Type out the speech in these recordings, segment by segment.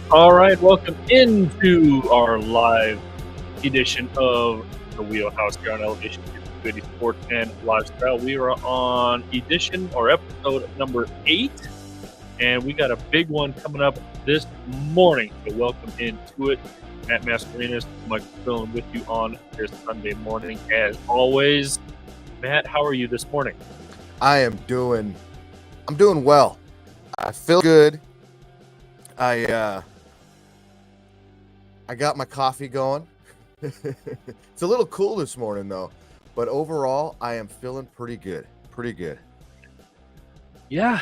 All right, welcome into our live edition of the Wheelhouse here on Elevation 50 Sports and Lifestyle. We are on edition or episode number 8, and we got a big one coming up this morning. So welcome into it. Matt Mascarenas, Mike Filling with you on this Sunday morning as always. Matt, how are you this morning? I'm doing well. I feel good. I got my coffee going. It's a little cool this morning though, but overall I am feeling pretty good. Pretty good. Yeah,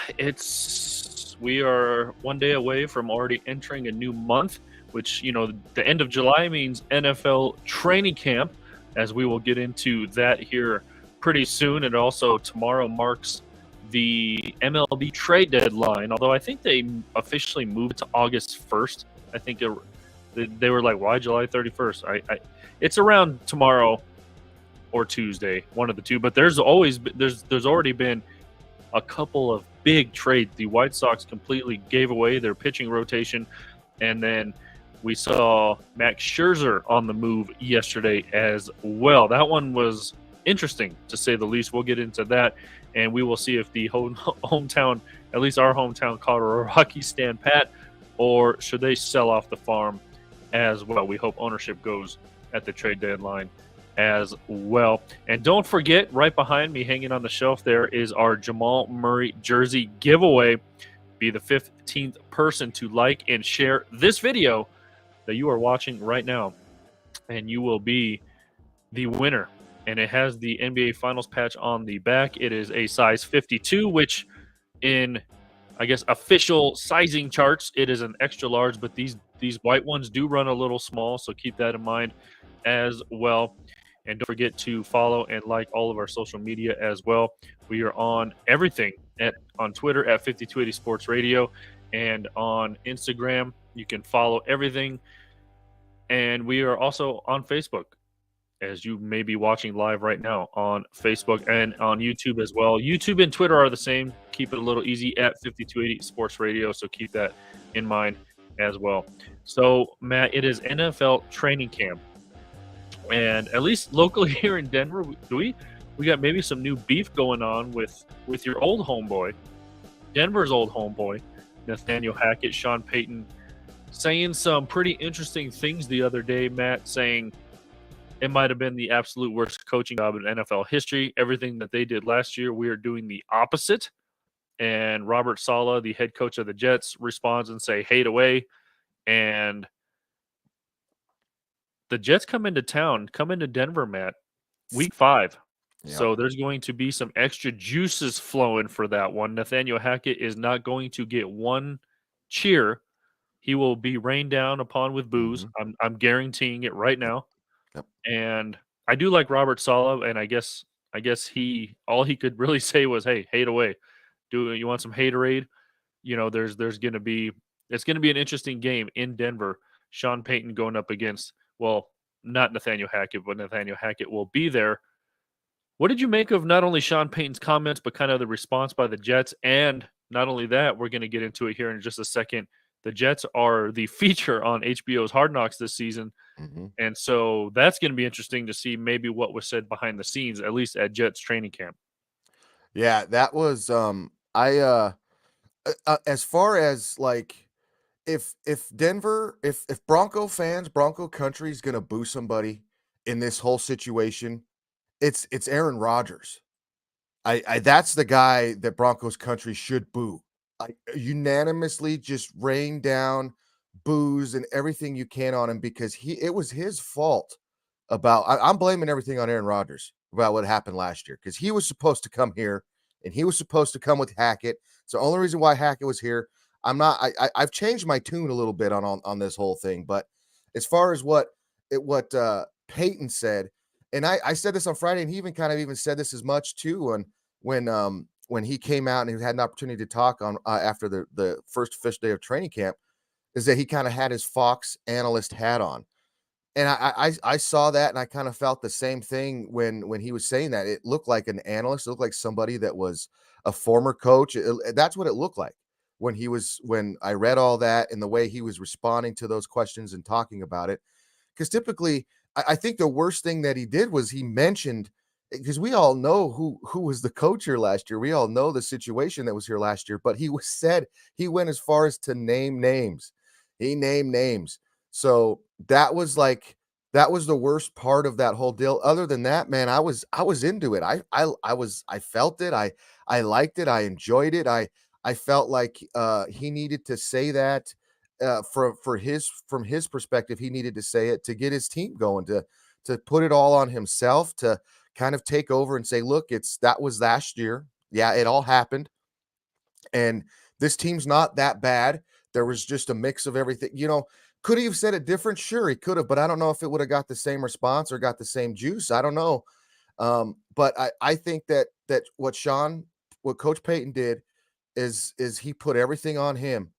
we are one day away from already entering a new month, which, the end of July means NFL training camp, as we will get into that here pretty soon. And also tomorrow marks the MLB Trade Deadline, although I think they officially moved to August 1st. I think they were like, why July 31st? It's around tomorrow or Tuesday, one of the two, but there's already been a couple of big trades. The White Sox completely gave away their pitching rotation, and then we saw Max Scherzer on the move yesterday as well. That one was interesting, to say the least. We'll get into that, and we will see if the hometown, at least our hometown Colorado Rockies, stand pat, or should they sell off the farm as well. We hope ownership goes at the trade deadline as well. And don't forget, right behind me, hanging on the shelf there, is our Jamal Murray jersey giveaway. Be the 15th person to like and share this video that you are watching right now, and you will be the winner. And it has the NBA Finals patch on the back. It is a size 52, which in, I guess, official sizing charts, it is an extra large, but these white ones do run a little small, so keep that in mind as well. And don't forget to follow and like all of our social media as well. We are on everything on Twitter at 5280 Sports Radio, and on Instagram you can follow everything. And we are also on Facebook, as you may be watching live right now on Facebook, and on YouTube as well. YouTube and Twitter are the same. Keep it a little easy at 5280 Sports Radio, so keep that in mind as well. So, Matt, it is NFL training camp, and at least locally here in Denver, we got maybe some new beef going on with your old homeboy, Denver's old homeboy, Nathaniel Hackett. Sean Payton saying some pretty interesting things the other day, Matt, saying it might have been the absolute worst coaching job in NFL history. Everything that they did last year, we are doing the opposite. And Robert Saleh, the head coach of the Jets, responds and say, hate away. And the Jets come into Denver, Matt, week 5. Yep. So there's going to be some extra juices flowing for that one. Nathaniel Hackett is not going to get one cheer. He will be rained down upon with boos. Mm-hmm. I'm guaranteeing it right now. Yep. And I do like Robert Saleh, and I guess all he could really say was, hey, hate away. Do you want some haterade? There's going to be an interesting game in Denver. Sean Payton going up against, well, not Nathaniel Hackett, but Nathaniel Hackett will be there. What did you make of not only Sean Payton's comments, but kind of the response by the Jets? And not only that, we're going to get into it here in just a second. The Jets are the feature on HBO's Hard Knocks this season. Mm-hmm. And so that's going to be interesting to see maybe what was said behind the scenes, at least at Jets training camp. Yeah, that was as far as like if Denver, if Bronco fans, Bronco country is going to boo somebody in this whole situation, it's Aaron Rodgers. That's the guy that Broncos country should boo. Unanimously just rain down boos and everything you can on him, because it was his fault. I'm blaming everything on Aaron Rodgers about what happened last year, because he was supposed to come here and he was supposed to come with Hackett. It's the only reason why Hackett was here. I've changed my tune a little bit on this whole thing, but as far as what Payton said, and I said this on Friday, and he even said this as much too when he came out and he had an opportunity to talk on after the first official day of training camp, is that he kind of had his Fox analyst hat on. And I saw that, and I kind of felt the same thing when he was saying that. It looked like an analyst. It looked like somebody that was a former coach. That's what it looked like. when I read all that and the way he was responding to those questions and talking about it. Because typically, I think the worst thing that he did was he mentioned, because we all know who was the coach here last year. We all know the situation that was here last year, but he went as far as to name names. He named names. So that was the worst part of that whole deal. Other than that, man, I was into it. I felt it. I liked it. I enjoyed it. I felt like he needed to say that from his perspective. He needed to say it to get his team going, to put it all on himself, to kind of take over and say, look, that was last year. Yeah, it all happened. And this team's not that bad. There was just a mix of everything. Could he have said it different? Sure, he could have, but I don't know if it would have got the same response or got the same juice. I don't know. But I think that what Coach Payton did is he put everything on him.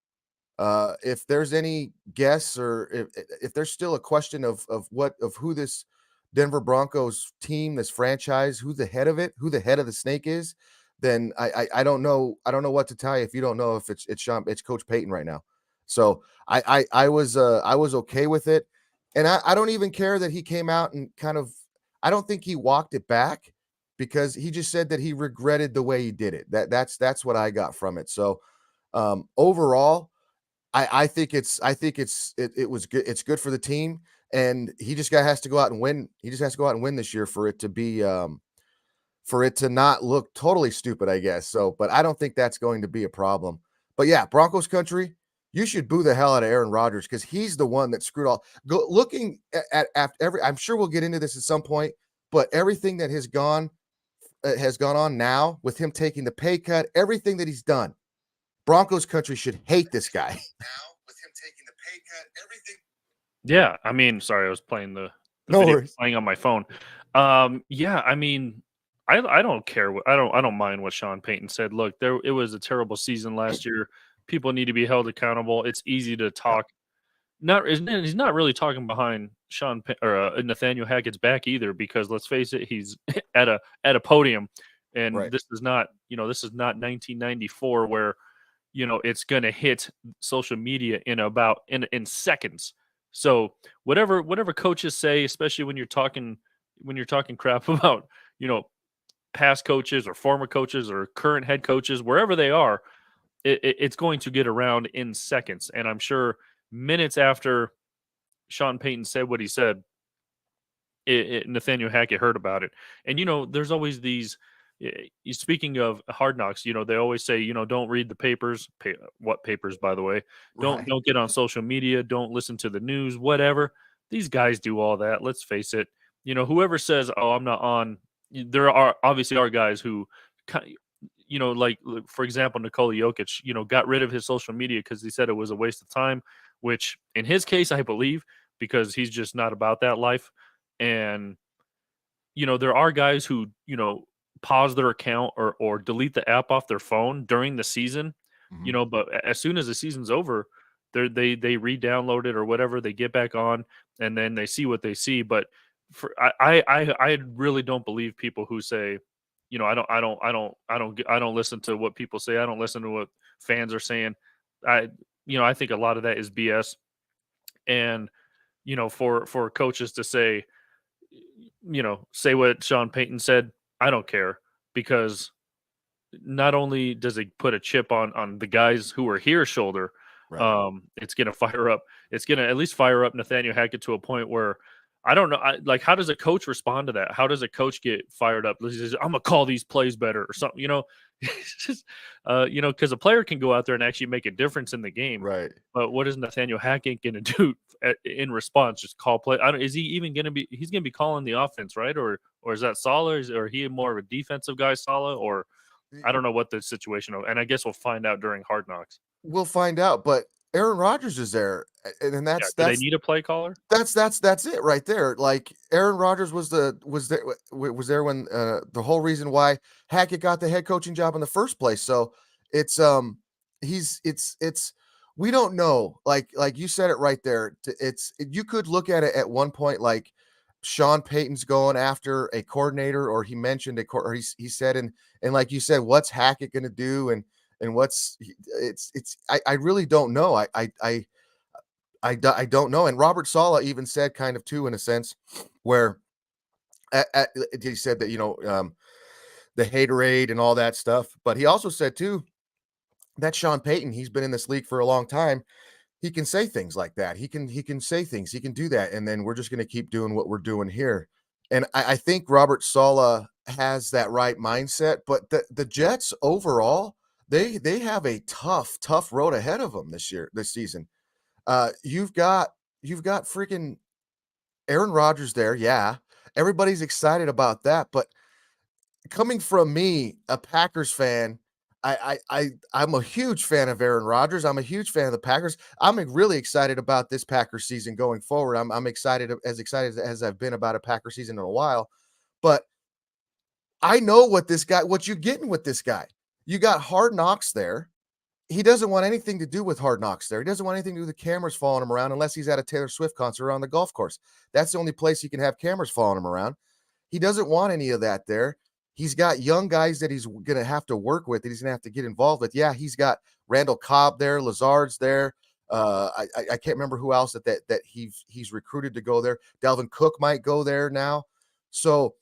If there's any guess, or if there's still a question of who this Denver Broncos team, this franchise, who the head of the snake is, then I don't know. I don't know what to tell you if you don't know if it's Coach Payton right now. So I was okay with it, and I don't even care that he came out and kind of, I don't think he walked it back, because he just said that he regretted the way he did it. That's what I got from it. So overall, I think it was good. It's good for the team, and he just has to go out and win. He just has to go out and win this year for it to be for it to not look totally stupid, I guess. So, but I don't think that's going to be a problem. But yeah, Broncos country, you should boo the hell out of Aaron Rodgers, because he's the one that screwed all. Looking at every, I'm sure we'll get into this at some point, but everything that has gone on now with him taking the pay cut, everything that he's done, Broncos country should hate this guy. Now with him taking the pay cut, everything. Yeah, I mean, sorry, I was playing the No video worries. playing on my phone. Yeah, I mean, I don't care what I don't mind what Sean Payton said. Look, it was a terrible season last year. People need to be held accountable. It's easy to talk. He's not really talking behind Nathaniel Hackett's back either, because let's face it, he's at a podium, and Right. this is not 1994 where it's going to hit social media in seconds. So whatever coaches say, especially when you're talking crap about past coaches or former coaches or current head coaches, wherever they are, it's going to get around in seconds. And I'm sure minutes after Sean Payton said what he said, Nathaniel Hackett heard about it. And there's always these. Speaking of Hard Knocks, they always say, don't read the papers. What papers, by the way? Right. Don't get on social media. Don't listen to the news. Whatever. These guys do all that. Let's face it. Whoever says, "Oh, I'm not on," there are obviously guys who, like for example, Nikola Jokic, got rid of his social media because he said it was a waste of time. Which, in his case, I believe, because he's just not about that life. And there are guys who pause their account or delete the app off their phone during the season, Mhm. but as soon as the season's over, they re-download it or whatever, they get back on, and then they see what they see. But I really don't believe people who say, I don't listen to what people say. I don't listen to what fans are saying. I I think a lot of that is BS. And for coaches to say what Sean Payton said, I don't care, because not only does it put a chip on the guys who are here's shoulder, Right. it's gonna at least fire up Nathaniel Hackett to a point where I don't know. Like, how does a coach respond to that? How does a coach get fired up? He says, I'm gonna call these plays better or something. It's just because a player can go out there and actually make a difference in the game. Right. But what is Nathaniel Hackett going to do in response? Just call play? Is he even going to be? He's going to be calling the offense, right? Or is that Salah? Or he more of a defensive guy, Salah? Or I don't know what the situation is. And I guess we'll find out during Hard Knocks. We'll find out, but Aaron Rodgers is there, and Yeah. Do they need a play caller? that's it right there. Like, Aaron Rodgers was there when the whole reason why Hackett got the head coaching job in the first place. So it's it's we don't know. Like you said it right there. You could look at it at one point like Sean Payton's going after a coordinator, or he mentioned or he said, and like you said, what's Hackett going to do? and I really don't know. I don't know. And Robert Saleh even said kind of too, in a sense, where he said that, the haterade and all that stuff. But he also said too that Sean Payton, he's been in this league for a long time. He can say things like that. He can say things. He can do that. And then we're just going to keep doing what we're doing here. And I think Robert Saleh has that right mindset. But the Jets overall, they have a tough road ahead of them this season. You've got freaking Aaron Rodgers there. Yeah. Everybody's excited about that. But coming from me, a Packers fan, I'm a huge fan of Aaron Rodgers. I'm a huge fan of the Packers. I'm really excited about this Packers season going forward. I'm excited as I've been about a Packers season in a while. But I know what you're getting with this guy. You got Hard Knocks there. He doesn't want anything to do with Hard Knocks there. He doesn't want anything to do with the cameras following him around unless he's at a Taylor Swift concert on the golf course. That's the only place he can have cameras following him around. He doesn't want any of that there. He's got young guys that he's going to have to work with, that he's going to have to get involved with. Yeah, he's got Randall Cobb there, Lazard's there. I can't remember who else that he's recruited to go there. Dalvin Cook might go there now. So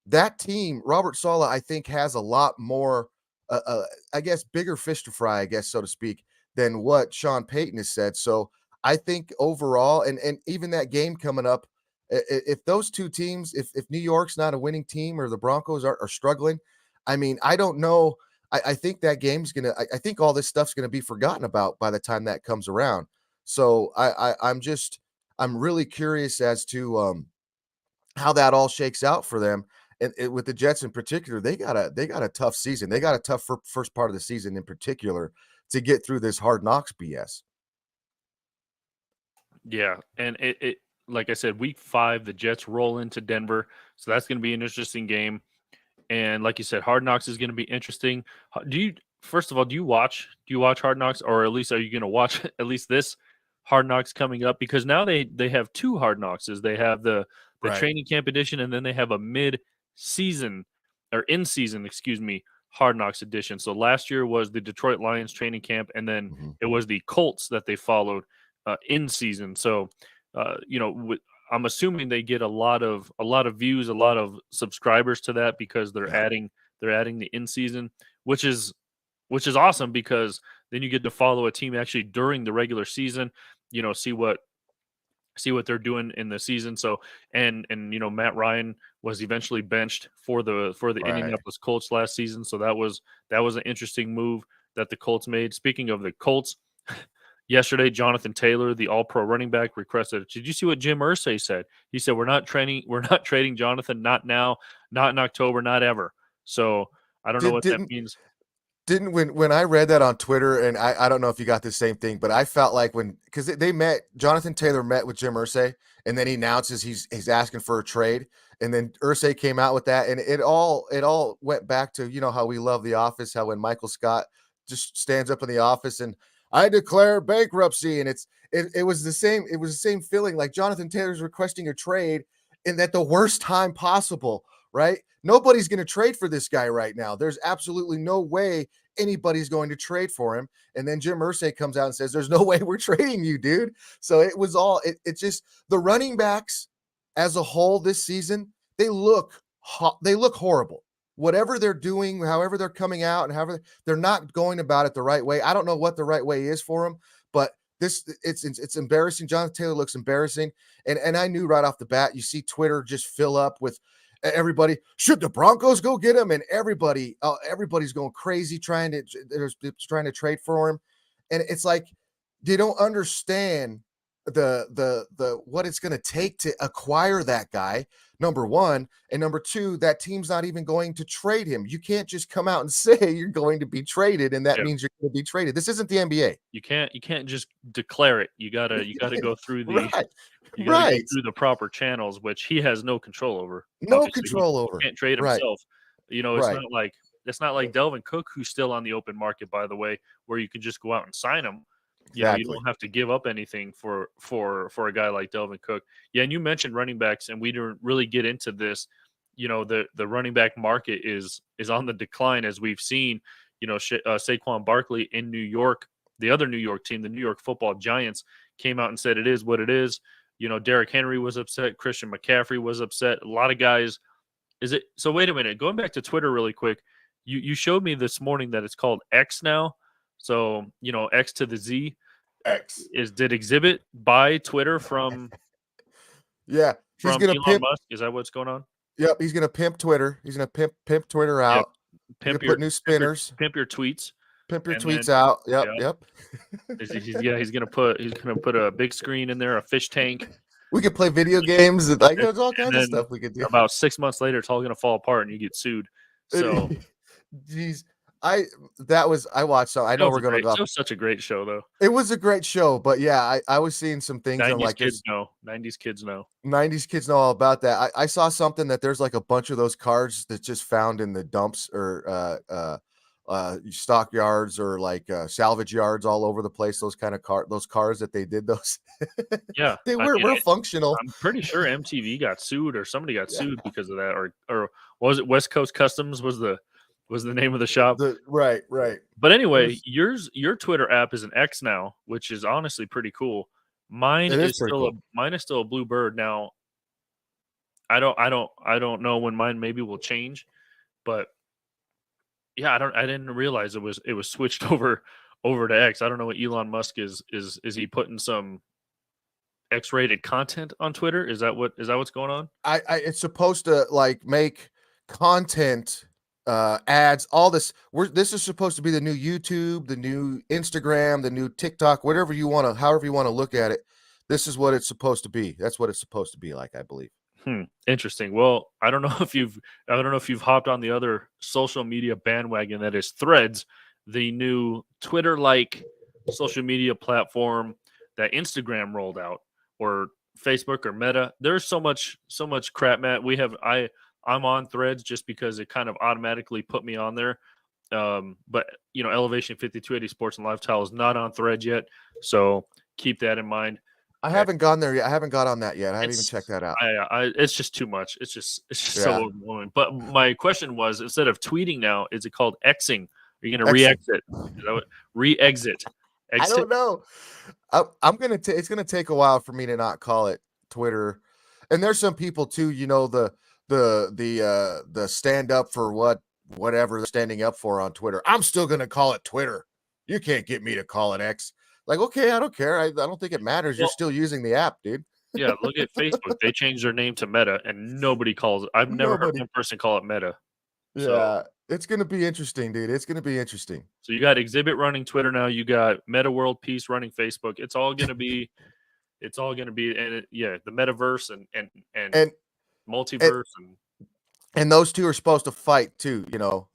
that team, Robert Saleh, I think, has a lot more, I guess, bigger fish to fry, I guess, so to speak, than what Sean Payton has said. So I think overall, and even that game coming up, if those two teams, if New York's not a winning team or the Broncos are struggling, I mean, I don't know. I think that game's I think all this stuff's gonna be forgotten about by the time that comes around. So I'm really curious as to how that all shakes out for them. And with the Jets in particular, they got a tough season. They got a tough first part of the season in particular to get through this Hard Knocks BS. Yeah, and it like I said, week 5, the Jets roll into Denver, so that's going to be an interesting game. And like you said, Hard Knocks is going to be interesting. Do you first of all, do you watch Hard Knocks, or at least are you going to watch at least this Hard Knocks coming up? Because now they have two Hard Knocks. They have the Right. training camp edition, and then they have a mid season or in season, excuse me, Hard Knocks edition. So last year was the Detroit Lions training camp, and then Mhm. it was the Colts that they followed in season. So I'm assuming they get a lot of views, a lot of subscribers to that because they're Yeah. adding the in season, which is awesome because then you get to follow a team actually during the regular season. See what they're doing in the season. So and Matt Ryan was eventually benched for the Right. Indianapolis Colts last season. So that was an interesting move that the Colts made. Speaking of the Colts, yesterday, Jonathan Taylor, the All-Pro running back, requested. Did you see what Jim Irsay said? He said, We're not trading Jonathan, not now, not in October, not ever." So I don't know Did what that didn't means. Didn't when I read that on Twitter, and I don't know if you got the same thing, but I felt like because they met, Jonathan Taylor met with Jim Irsay, and then he announces he's asking for a trade, and then Irsay came out with that, and it all went back to, how we love The Office, how when Michael Scott just stands up in the office and I declare bankruptcy, and it was the same feeling, like Jonathan Taylor's requesting a trade, and at the worst time possible, right? Nobody's going to trade for this guy right now. There's absolutely no way anybody's going to trade for him. And then Jim Irsay comes out and says, "There's no way we're trading you, dude." So it's just the running backs as a whole this season, they look horrible. Whatever they're doing, however they're coming out, and however they're not going about it the right way. I don't know what the right way is for them, but it's embarrassing. Jonathan Taylor looks embarrassing. And I knew right off the bat, you see Twitter just fill up with everybody, should the Broncos go get him? And everybody's going crazy trying to trade for him. And it's like they don't understand the what it's going to take to acquire that guy, number one, and number two, that team's not even going to trade him. You can't just come out and say you're going to be traded, and that Yeah, means you're going to be traded. This isn't the NBA. you can't just declare it. You gotta go through the Right. you gotta go Right. through the proper channels, which he has no control over. No Obviously, he control over. can't trade Right. himself. It's Right. not like Delvin Cook, who's still on the open market, by the way, where you can just go out and sign him. You Exactly. don't have to give up anything for a guy like Delvin Cook. Yeah, and you mentioned running backs, and we didn't really get into this. The running back market is on the decline, as we've seen. Saquon Barkley in New York, the other New York team, the New York Football Giants, came out and said it is what it is. Derrick Henry was upset. Christian McCaffrey was upset. A lot of guys. So wait a minute. Going back to Twitter really quick, you showed me this morning that it's called X now. So, X to the Z. X. Did Exhibit buy Twitter from Yeah, he's gonna Elon pimp. Musk? Is that what's going on? Yep, he's gonna pimp Twitter. He's gonna pimp Twitter Yeah. out. He's gonna put new spinners. Pimp your tweets. Pimp your And tweets then, out. Yep, yeah. yep. He's gonna put a big screen in there, a fish tank. We could play video games. There's all kinds of stuff we could do. About 6 months later, it's all gonna fall apart and you get sued. So, jeez, I watched. So I know we're gonna go. It was such a great show, though. It was a great show, but yeah, I was seeing some things. 90s kids know. 90s kids know. 90s kids know all about that. I saw something that there's like a bunch of those cars that just found in the dumps or stock yards or like salvage yards all over the place. Those cars that they did those. Yeah, they were functional. I'm pretty sure MTV got sued or somebody got sued because of that, or was it West Coast Customs was the name of the shop? Right. But anyway, your Twitter app is an X now, which is honestly pretty cool. Mine is still a blue bird now. I don't know when mine maybe will change, but yeah, I didn't realize it was switched over to X. I don't know what Elon Musk is he putting some X-rated content on Twitter? Is that what's going on? It's supposed to like make content, ads, all this. This is supposed to be the new YouTube, the new Instagram, the new TikTok, however you want to look at it. This is what it's supposed to be. That's what it's supposed to be like, I believe. Interesting. Well, I don't know if you've hopped on the other social media bandwagon that is Threads, the new Twitter-like social media platform that Instagram rolled out, or Facebook or Meta. There's so much crap, Matt. I'm on Threads just because it kind of automatically put me on there. But Elevation 5280 Sports and Lifestyle is not on Threads yet, so keep that in mind. I haven't gone there yet. I haven't got on that yet. I haven't even checked that out. It's just too much. It's just so overwhelming. But my question was, instead of tweeting now, is it called Xing? Are you going to re-exit? Is that what re-exit? I don't know. It's gonna take a while for me to not call it Twitter. And there's some people too, the stand up for whatever they're standing up for on Twitter. I'm still gonna call it Twitter. You can't get me to call it X. Like, okay, I don't care. I don't think it matters. You're still using the app, dude. Yeah, look at Facebook. They changed their name to Meta, and nobody calls it. I've never heard one person call it Meta. Yeah, it's going to be interesting, dude. It's going to be interesting. So you got Exhibit running Twitter now. You got Meta World Peace running Facebook. It's all going to be, and the metaverse and multiverse and those two are supposed to fight too.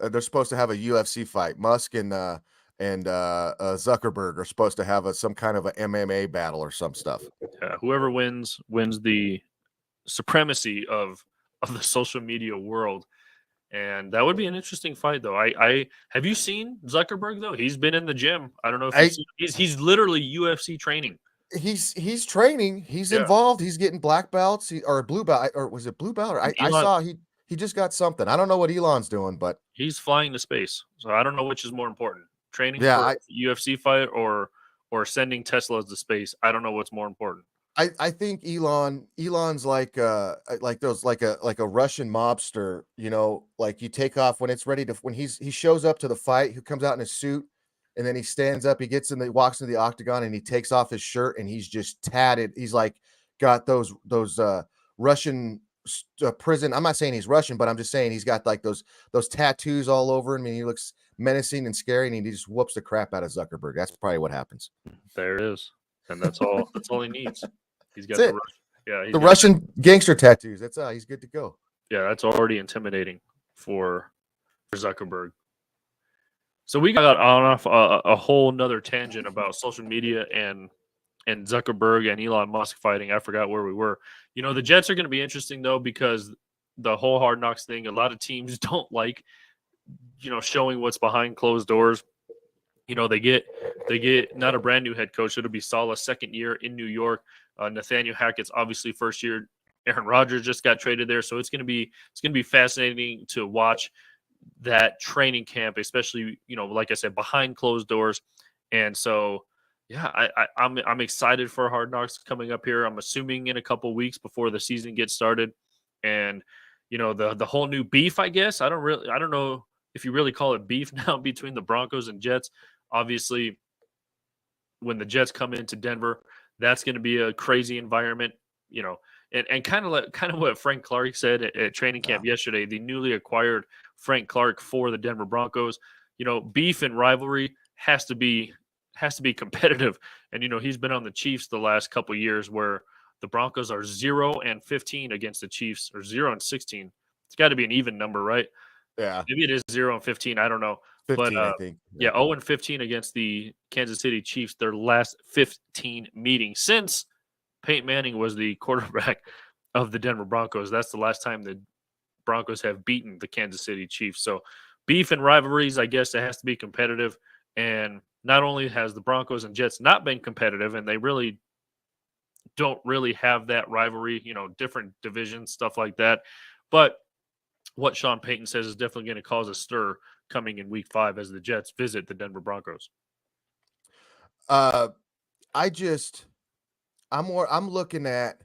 They're supposed to have a UFC fight. Musk and Zuckerberg are supposed to have some kind of a MMA battle or some stuff. Whoever wins the supremacy of the social media world. And that would be an interesting fight, though. I have you seen Zuckerberg though? He's been in the gym. I don't know if he's literally UFC training. He's training. He's involved. He's getting black belts or blue belt, or was it blue belt? Or I saw he just got something. I don't know what Elon's doing, but he's flying to space. So I don't know which is more important: training for a UFC fight or sending Teslas to space. I don't know what's more important. I think Elon's like a Russian mobster, like you take off when it's ready to, when he shows up to the fight, he comes out in a suit and then he stands up, he walks into the octagon and he takes off his shirt and he's just tatted. He's like got those Russian prison. I'm not saying he's Russian, but I'm just saying he's got like those tattoos all over him and he looks menacing and scary and he just whoops the crap out of Zuckerberg. That's probably what happens. There it is. And that's all he needs. He's got the Russian gangster tattoos. That's he's good to go. Yeah, that's already intimidating for Zuckerberg. So we got on off a whole nother tangent about social media and Zuckerberg and Elon Musk fighting. I forgot where we were. The Jets are going to be interesting though, because the whole Hard Knocks thing, a lot of teams don't like, showing what's behind closed doors. They get not a brand new head coach. It'll be Salah's second year in New York. Nathaniel Hackett's obviously first year. Aaron Rodgers just got traded there, so it's going to be fascinating to watch. that training camp, especially, like I said, behind closed doors. And so, yeah, I'm excited for Hard Knocks coming up here. I'm assuming in a couple weeks before the season gets started, and the whole new beef. I guess I don't know if you really call it beef now between the Broncos and Jets. Obviously, when the Jets come into Denver, that's going to be a crazy environment. You know, and kind of what Frank Clark said at training Yeah. camp yesterday. The newly acquired Frank Clark for the Denver Broncos. Beef and rivalry has to be competitive. And he's been on the Chiefs the last couple years where the Broncos are 0-15 against the Chiefs, or 0-16. It's got to be an even number, right? Yeah. Maybe it is 0-15. I don't know. But 15, I think. yeah, 0-15 against the Kansas City Chiefs, their last 15 meetings since Peyton Manning was the quarterback of the Denver Broncos. That's the last time the Broncos have beaten the Kansas City Chiefs. So beef and rivalries, I guess it has to be competitive. And not only has the Broncos and Jets not been competitive, and they really don't really have that rivalry, different divisions, stuff like that. But what Sean Payton says is definitely going to cause a stir coming in week 5 as the Jets visit the Denver Broncos. Uh, I just I'm looking at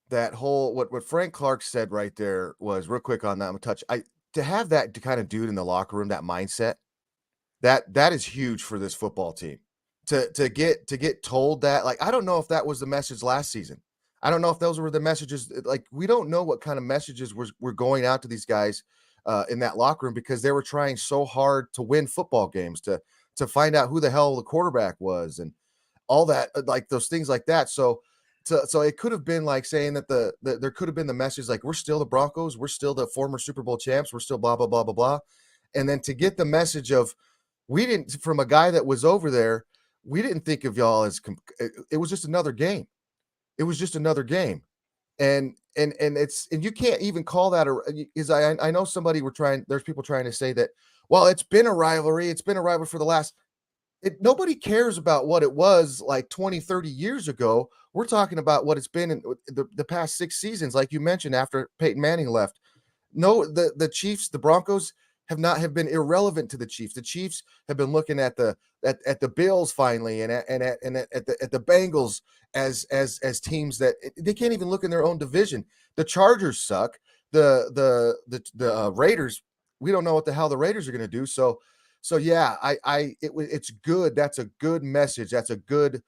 that whole what Frank Clark said right there was real quick on that. I'm gonna touch. I To have that kind of dude in the locker room, that mindset, that is huge for this football team. To get told that, like, I don't know if that was the message last season. I don't know if those were the messages. Like, we don't know what kind of messages were going out to these guys in that locker room, because they were trying so hard to win football games, to find out who the hell the quarterback was, and all that, like those things like that. So it could have been like saying that there could have been the message like, we're still the Broncos, we're still the former Super Bowl champs, we're still blah blah blah blah blah, and then to get the message of, we didn't, from a guy that was over there, we didn't think of y'all as it was just another game. It was just another game. And you can't even call that is I know there's people trying to say that, well, it's been a rivalry. It's been a rivalry for the last, nobody cares about what it was like 20, 30 years ago. We're talking about what it's been in the past 6 seasons, like you mentioned, after Peyton Manning left. No, the Chiefs, the Broncos have been irrelevant to the Chiefs. The Chiefs have been looking at the Bills finally, and at the Bengals as teams that they can't even look in their own division. The Chargers suck. The Raiders, we don't know what the hell the Raiders are going to do. So yeah, it's good. That's a good message. That's a good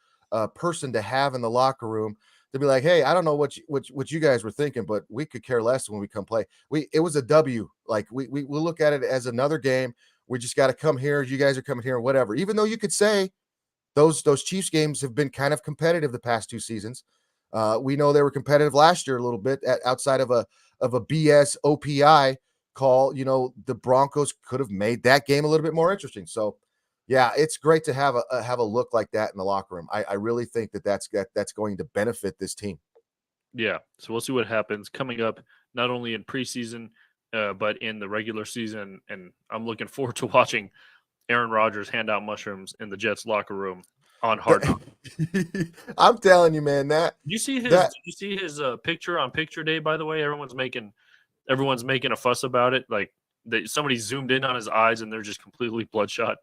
person to have in the locker room, to be like, hey, I don't know what you guys were thinking, but we could care less when we come play. It was a W. Like, we look at it as another game. We just got to come here. You guys are coming here, whatever. Even though you could say those Chiefs games have been kind of competitive the past 2 seasons. We know they were competitive last year a little bit, outside of a BS OPI call. The Broncos could have made that game a little bit more interesting. So yeah, it's great to have a look like that in the locker room. I really think that's going to benefit this team. Yeah, so we'll see what happens coming up, not only in preseason, but in the regular season. And I'm looking forward to watching Aaron Rodgers hand out mushrooms in the Jets locker room on Hard Knocks. I'm telling you, man, Did you see his picture on picture day? By the way, everyone's making a fuss about it. Like, somebody zoomed in on his eyes and they're just completely bloodshot.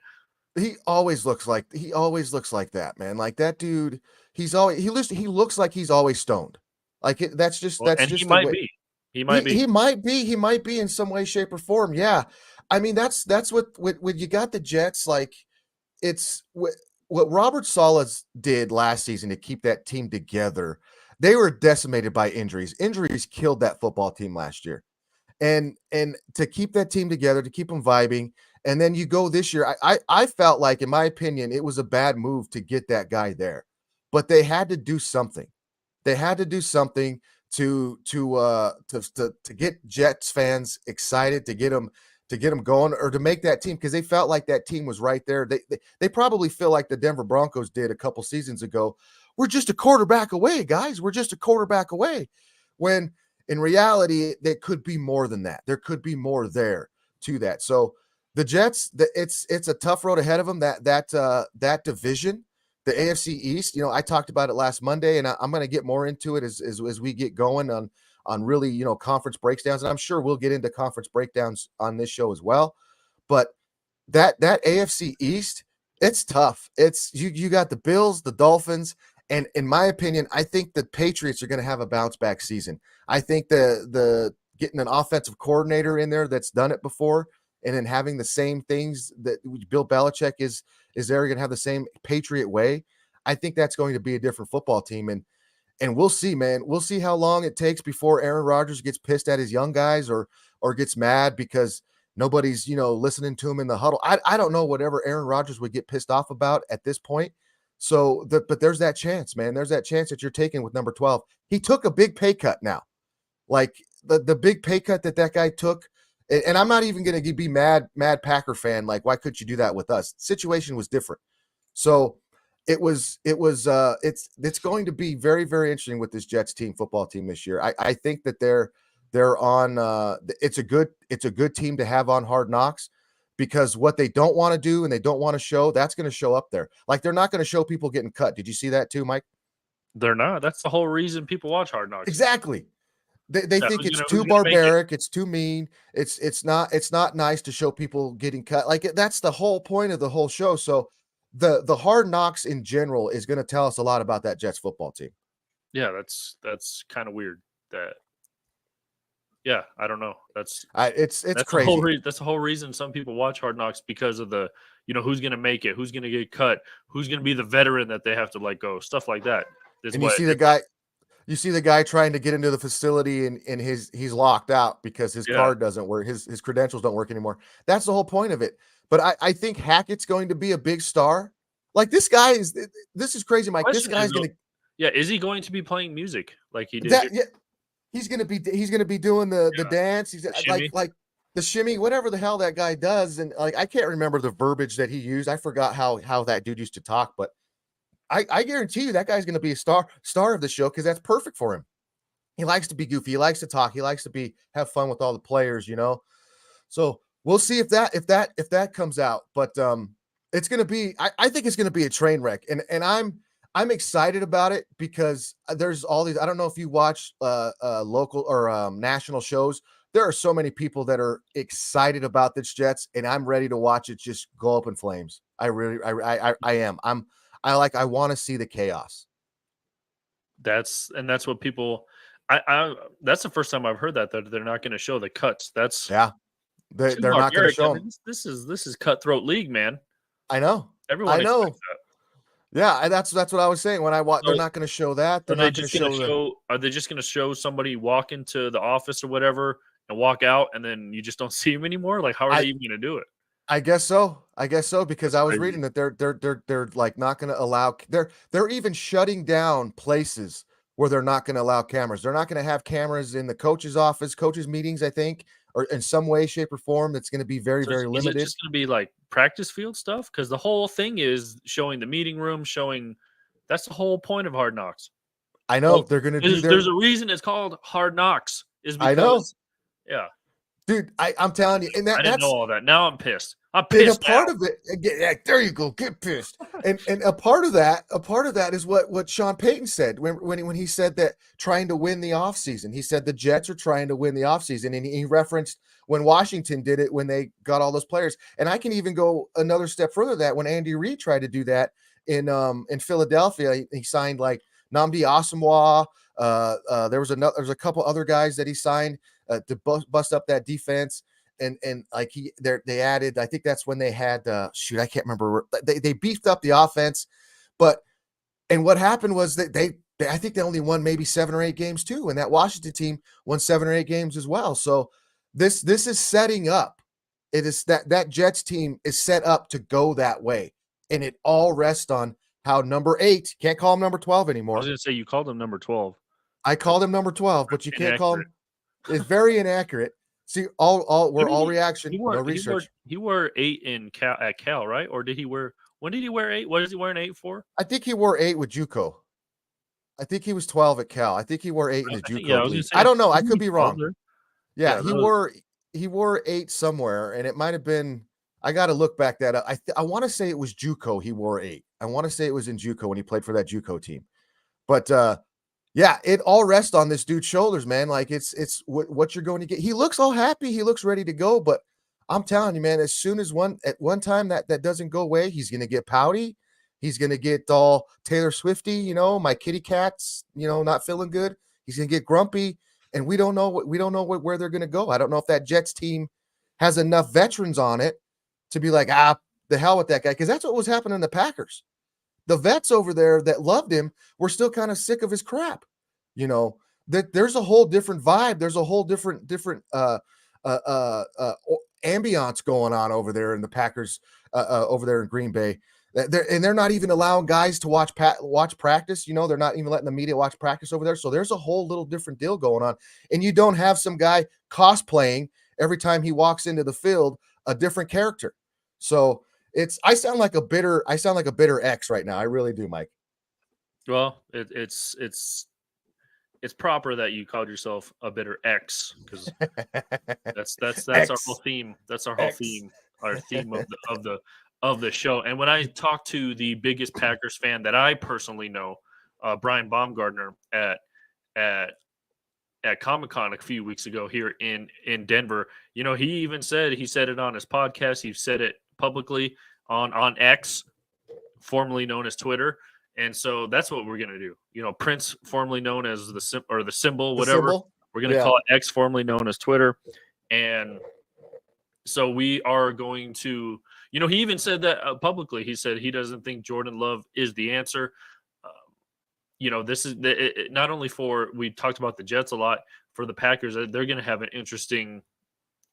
he always looks like that, man. Like, that dude, he looks like he's always stoned. Like, that's just Well, and he the might way. be. He might be. He might be in some way, shape, or form. Yeah. I mean, that's what when you got the Jets, like, it's what Robert Salas did last season to keep that team together. They were decimated by injuries. Injuries killed that football team last year. And to keep that team together, to keep them vibing. And then you go this year. I felt like, in my opinion, it was a bad move to get that guy there, but they had to do something. They had to do something to get Jets fans excited, to get them going, or to make that team, because they felt like that team was right there. They probably feel like the Denver Broncos did a couple seasons ago. We're just a quarterback away, guys. We're just a quarterback away. When in reality, there could be more than that. There could be more there to that. So the Jets, it's a tough road ahead of them. That division, the AFC East, you know, I talked about it last Monday, and I'm going to get more into it as we get going on really, you know, conference breakdowns, and I'm sure we'll get into conference breakdowns on this show as well. But that AFC East, it's tough. It's you got the Bills, the Dolphins, and in my opinion, I think the Patriots are going to have a bounce back season. I think the getting an offensive coordinator in there that's done it before, and then having the same things that Bill Belichick is there going to have the same Patriot way. I think that's going to be a different football team, and we'll see, man. We'll see how long it takes before Aaron Rodgers gets pissed at his young guys or gets mad because nobody's, you know, listening to him in the huddle. I don't know whatever Aaron Rodgers would get pissed off about at this point. So, but there's that chance, man. There's that chance that you're taking with number 12. He took a big pay cut now. Like the big pay cut that guy took, and I'm not even going to be mad Packer fan. Like, why couldn't you do that with us? The situation was different. So it's going to be very, very interesting with this Jets football team this year. I think that they're on it's a good team to have on Hard Knocks, because what they don't want to do and they don't want to show, that's going to show up there. Like, they're not going to show people getting cut. Did you see that too, Mike? They're not. That's the whole reason people watch Hard Knocks. Exactly. They think it's too barbaric, it's too mean. It's not nice to show people getting cut. Like, that's the whole point of the whole show. So the Hard Knocks in general is going to tell us a lot about that Jets football team. Yeah, that's kind of weird. Yeah, I don't know. That's crazy. That's the whole reason some people watch Hard Knocks, because of the, you know, who's going to make it, who's going to get cut, who's going to be the veteran that they have to let go, stuff like that. And you see the guy trying to get into the facility and he's locked out because his card doesn't work, his credentials don't work anymore. That's the whole point of it. But I think Hackett's going to be a big star. Like, this is crazy, Mike. This guy's going to. Yeah, is he going to be playing music like he did? Yeah, he's going to be doing the dance. He's like the shimmy, whatever the hell that guy does. And like, I can't remember the verbiage that he used. I forgot how that dude used to talk, but I guarantee you that guy's going to be a star of the show, because that's perfect for him. He likes to be goofy. He likes to talk. He likes to have fun with all the players, you know. So we'll see if that comes out. But it's going to be. I think it's going to be a train wreck, and I'm excited about it, because there's all these. I don't know if you watch local or national shows. There are so many people that are excited about this Jets, and I'm ready to watch it just go up in flames. I am. I want to see the chaos. That's what people. That's the first time I've heard that they're not going to show the cuts. That's they're not going to show. I mean, this is cutthroat league, man. I know. Everyone. I know. Yeah, that's what I was saying when I watch. They're not going to show that. They're not going to show. Are they just going to show somebody walk into the office or whatever and walk out, and then you just don't see him anymore? Like, how are they even going to do it? I guess so, because I was reading that they're like not going to allow. They're even shutting down places where they're not going to allow cameras. They're not going to have cameras in the coach's office, coaches meetings, I think, or in some way, shape, or form. It's going to be very, very limited. Is it just going to be like practice field stuff? Because the whole thing is showing the meeting room, that's the whole point of Hard Knocks. I know they're going to do. There's a reason it's called Hard Knocks. I know. Yeah. Dude, I'm telling you, and I didn't know all that. Now I'm pissed. I'm pissed. And a part of it, there you go, get pissed. and a part of that is what Sean Payton said when he said that trying to win the offseason. He said the Jets are trying to win the offseason, and he referenced when Washington did it when they got all those players. And I can even go another step further, that when Andy Reid tried to do that in Philadelphia, he signed like Nnamdi Asomugha. There was a couple other guys that he signed to bust up that defense, and like they added. I think that's when they had I can't remember. They beefed up the offense, and what happened was that I think they only won maybe 7 or 8 games too, and that Washington team won 7 or 8 games as well. So this is setting up. It is that Jets team is set up to go that way, and it all rests on how number 8, can't call him number 12 anymore. I was going to say you called him number 12. I called him number 12, but you can't call him. It's very inaccurate. See, all reaction, no research. He wore 8 at Cal, right? Or did he wear? When did he wear 8? What is he wearing 8 for? I think he wore 8 with JUCO. I think he was 12 at Cal. I think he wore 8 in the JUCO. I don't know. I could be wrong. Yeah, he wore 8 somewhere, and it might have been. I got to look back that up. I want to say it was JUCO. He wore 8. I want to say it was in JUCO when he played for that JUCO team. But yeah, it all rests on this dude's shoulders, man. Like it's what you're going to get. He looks all happy. He looks ready to go. But I'm telling you, man, as soon as at one time that doesn't go away, he's going to get pouty. He's going to get all Taylor Swifty, my kitty cat's, not feeling good. He's going to get grumpy, and we don't know where they're going to go. I don't know if that Jets team has enough veterans on it to be like, the hell with that guy, because that's what was happening in the Packers. The vets over there that loved him were still kind of sick of his crap. That there's a whole different vibe. There's a whole different ambiance going on over there in the Packers, over there in Green Bay. They're not even allowing guys to watch practice. They're not even letting the media watch practice over there. So there's a whole little different deal going on. And you don't have some guy cosplaying every time he walks into the field, a different character. So I sound like a bitter ex right now. I really do, Mike. Well, it's proper that you called yourself a bitter ex, because that's our whole theme. That's our whole theme. Our theme of the show. And when I talked to the biggest Packers fan that I personally know, Brian Baumgartner at Comic-Con a few weeks ago here in Denver, he even said it on his podcast. He said it publicly on X, formerly known as Twitter. And so that's what we're going to do. Prince, formerly known as the symbol, whatever. Symbol? We're going to call it X, formerly known as Twitter. And so we are going to, he even said that publicly. He said he doesn't think Jordan Love is the answer. This is not only we talked about the Jets a lot, for the Packers, they're going to have an interesting.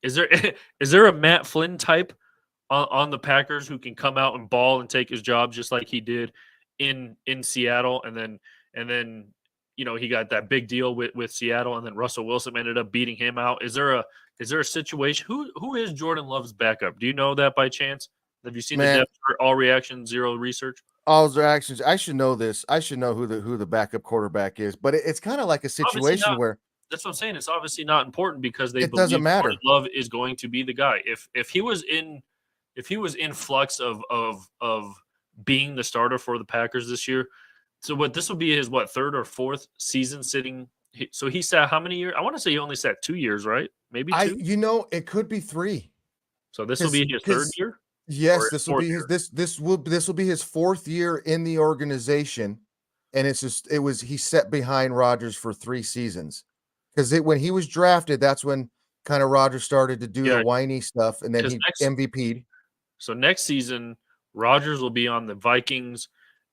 Is there a Matt Flynn type on the Packers who can come out and ball and take his job just like he did in Seattle, and then he got that big deal with Seattle, and then Russell Wilson ended up beating him out. Is there a situation? Who is Jordan Love's backup? Do you know that by chance? Have you seen the depth chart, all reaction, zero research? All reactions. I should know this. I should know who the backup quarterback is, but it's kind of like a situation where. That's what I'm saying. It's obviously not important because it doesn't matter. Jordan Love is going to be the guy. If he was in flux of being the starter for the Packers this year, so this will be his third or fourth season sitting. So he sat how many years? I want to say he only sat 2 years, right? Maybe 2. It could be 3. So this will be his third year. Yes, this will be this will be his 4th year in the organization, and he sat behind Rodgers for 3 seasons, because when he was drafted, that's when kind of Rodgers started to do the whiny stuff, and then he MVP'd. So next season, Rodgers will be on the Vikings,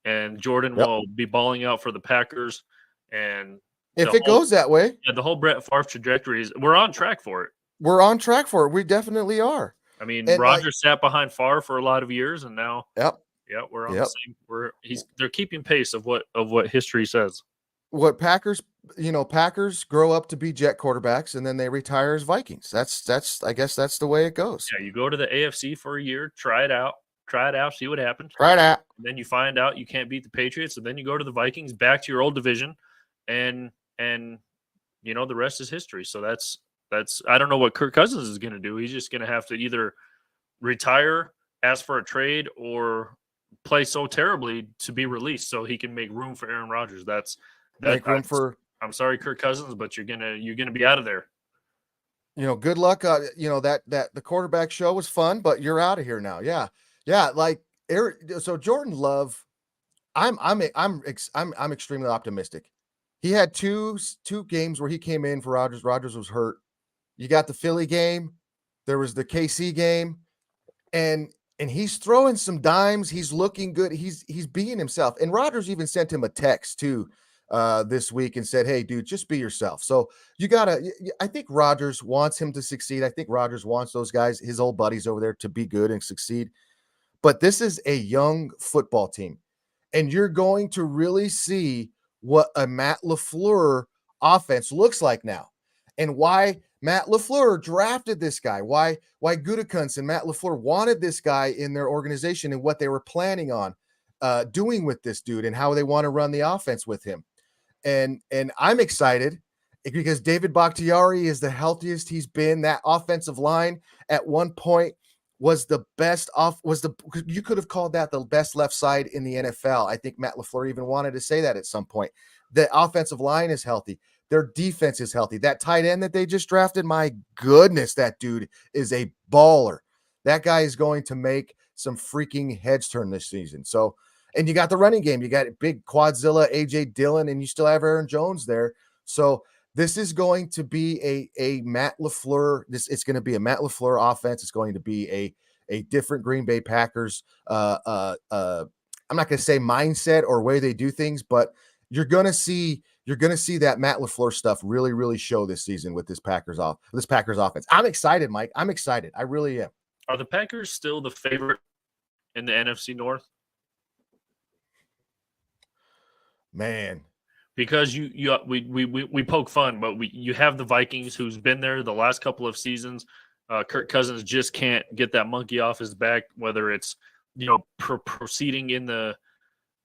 and Jordan will be balling out for the Packers. And if it goes that way, the whole Brett Favre trajectory we're on track for it. We're on track for it. We definitely are. I mean, Rodgers sat behind Favre for a lot of years, and now, we're on the same. They're keeping pace of what history says. What Packers grow up to be Jet quarterbacks, and then they retire as Vikings. That's I guess that's the way it goes. Yeah, you go to the AFC for a year, try it out, see what happens. Try it out. And then you find out you can't beat the Patriots, and then you go to the Vikings, back to your old division, and the rest is history. So that's I don't know what Kirk Cousins is going to do. He's just going to have to either retire, ask for a trade, or play so terribly to be released so he can make room for Aaron Rodgers. I'm sorry, Kirk Cousins, but you're gonna be out of there. Good luck. That the quarterback show was fun, but you're out of here now. Yeah. Like so Jordan Love, I'm extremely optimistic. He had two games where he came in for Rodgers. Rodgers was hurt. You got the Philly game. There was the KC game, and he's throwing some dimes. He's looking good. He's being himself. And Rodgers even sent him a text too this week and said, "Hey, dude, just be yourself." So I think Rodgers wants him to succeed. I think Rodgers wants those guys, his old buddies over there, to be good and succeed. But this is a young football team, and you're going to really see what a Matt LaFleur offense looks like now, and why Matt LaFleur drafted this guy, why Gutekunst and Matt LaFleur wanted this guy in their organization, and what they were planning on doing with this dude, and how they want to run the offense with him. And I'm excited because David Bakhtiari is the healthiest he's been. That offensive line at one point was the best you could have called that the best left side in the NFL. I think Matt LaFleur even wanted to say that at some point. The offensive line is healthy. Their defense is healthy. That tight end that they just drafted, my goodness, that dude is a baller. That guy is going to make some freaking heads turn this season. So, and you got the running game. You got big Quadzilla, AJ Dillon, and you still have Aaron Jones there. So this is going to be a Matt LaFleur. It's going to be a Matt LaFleur offense. It's going to be a different Green Bay Packers. I'm not going to say mindset or way they do things, but you're going to see that Matt LaFleur stuff really, really show this season with this Packers offense. I'm excited, Mike. I'm excited. I really am. Are the Packers still the favorite in the NFC North? Man, because we poke fun, but you have the Vikings, who's been there the last couple of seasons. Kirk Cousins just can't get that monkey off his back, whether it's proceeding in the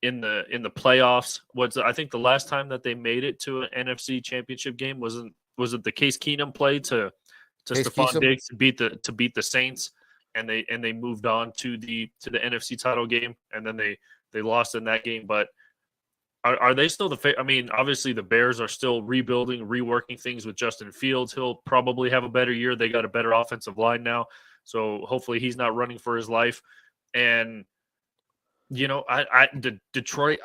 playoffs. I think the last time that they made it to an NFC Championship game was it the Case Keenum play to Stephon Diggs to beat the Saints, and they moved on to the NFC title game, and then they lost in that game, but. Are they still I mean, obviously the Bears are still rebuilding, reworking things with Justin Fields. He'll probably have a better year. They got a better offensive line now, so hopefully he's not running for his life. And Detroit,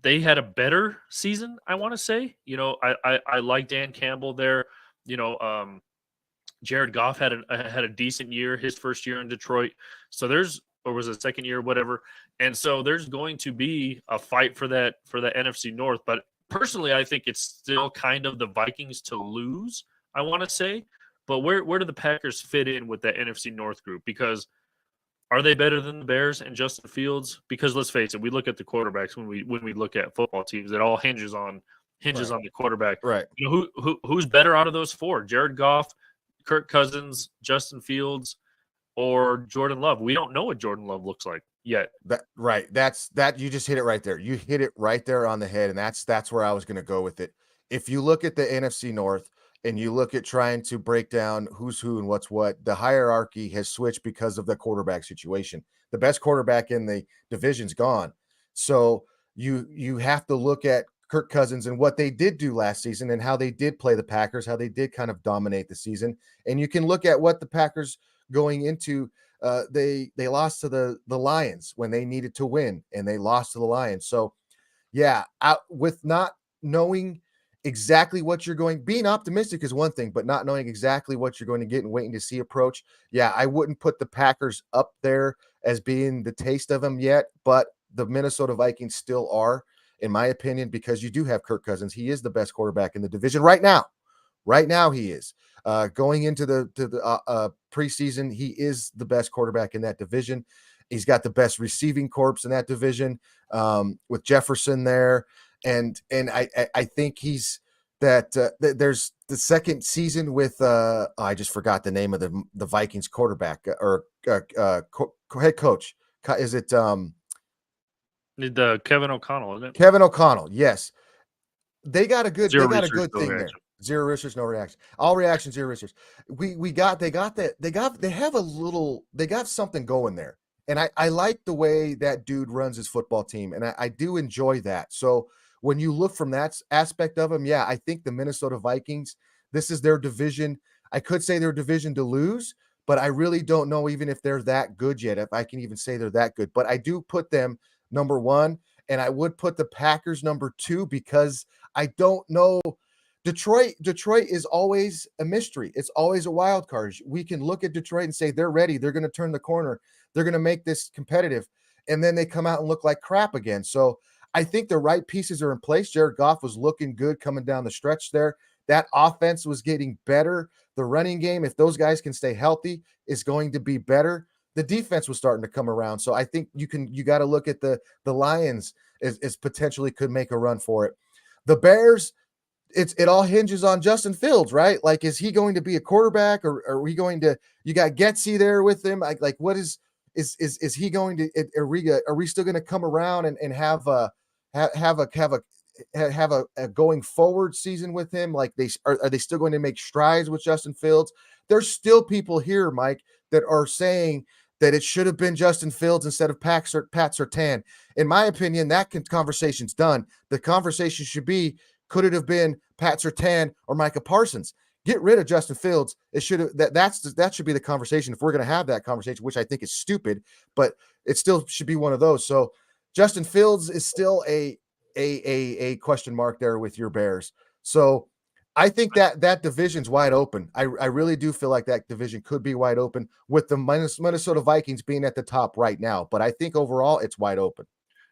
they had a better season, I want to say. I like Dan Campbell there. Jared Goff had a decent year, his first year in Detroit. So or was it second year, whatever. And so there's going to be a fight for that NFC North. But personally, I think it's still kind of the Vikings to lose, I want to say. But where do the Packers fit in with that NFC North group? Because are they better than the Bears and Justin Fields? Because let's face it, we look at the quarterbacks when we look at football teams. It all hinges on the quarterback. Right. Who's better out of those four? Jared Goff, Kirk Cousins, Justin Fields, or Jordan Love? We don't know what Jordan Love looks like yet. You just hit it right there. You hit it right there on the head, and that's where I was going to go with it. If you look at the NFC North and you look at trying to break down who's who and what's what, the hierarchy has switched because of the quarterback situation. The best quarterback in the division's gone. So you have to look at Kirk Cousins and what they did do last season and how they did play the Packers, how they did kind of dominate the season. And you can look at what the Packers going into they lost to the Lions when they needed to win, and they lost to the Lions. So yeah, with not knowing exactly what you're being optimistic is one thing, but not knowing exactly what you're going to get and waiting to see approach. Yeah, I wouldn't put the Packers up there as being the taste of them yet, but the Minnesota Vikings still are, in my opinion, because you do have Kirk Cousins. He is the best quarterback in the division right now. Right now, he is. Going into the preseason, he is the best quarterback in that division. He's got the best receiving corps in that division, with Jefferson there, and I think he's that. There's the second season with I just forgot the name of the Vikings quarterback or head coach. Is it the Kevin O'Connell? Isn't it? Kevin O'Connell? Yes, they got a good thing there. Zero research, no reaction. All reaction, zero research. They got something going there. And I like the way that dude runs his football team. And I do enjoy that. So when you look from that aspect of him, yeah, I think the Minnesota Vikings, this is their division. I could say their division to lose, but I really don't know even if they're that good yet, if I can even say they're that good. But I do put them number one, and I would put the Packers number two because I don't know. Detroit is always a mystery. It's always a wild card. We can look at Detroit and say they're ready. They're going to turn the corner. They're going to make this competitive. And then they come out and look like crap again. So I think the right pieces are in place. Jared Goff was looking good coming down the stretch there. That offense was getting better. The running game, if those guys can stay healthy, is going to be better. The defense was starting to come around. So I think you got to look at the Lions as potentially could make a run for it. The Bears, it all hinges on Justin Fields, right? Like, is he going to be a quarterback, or are we going to? You got Getsy there with him. Like what is he going to? Are we still going to come around and have a going forward season with him? Like are they still going to make strides with Justin Fields? There's still people here, Mike, that are saying that it should have been Justin Fields instead of Pat Surtain. In my opinion, that conversation's done. The conversation should be, could it have been Pat Surtain or Micah Parsons? Get rid of Justin Fields. It should have that should be the conversation if we're going to have that conversation, which I think is stupid, but it still should be one of those. So Justin Fields is still a question mark there with your Bears. So I think that division's wide open. I really do feel like that division could be wide open with the Minnesota Vikings being at the top right now. But I think overall it's wide open.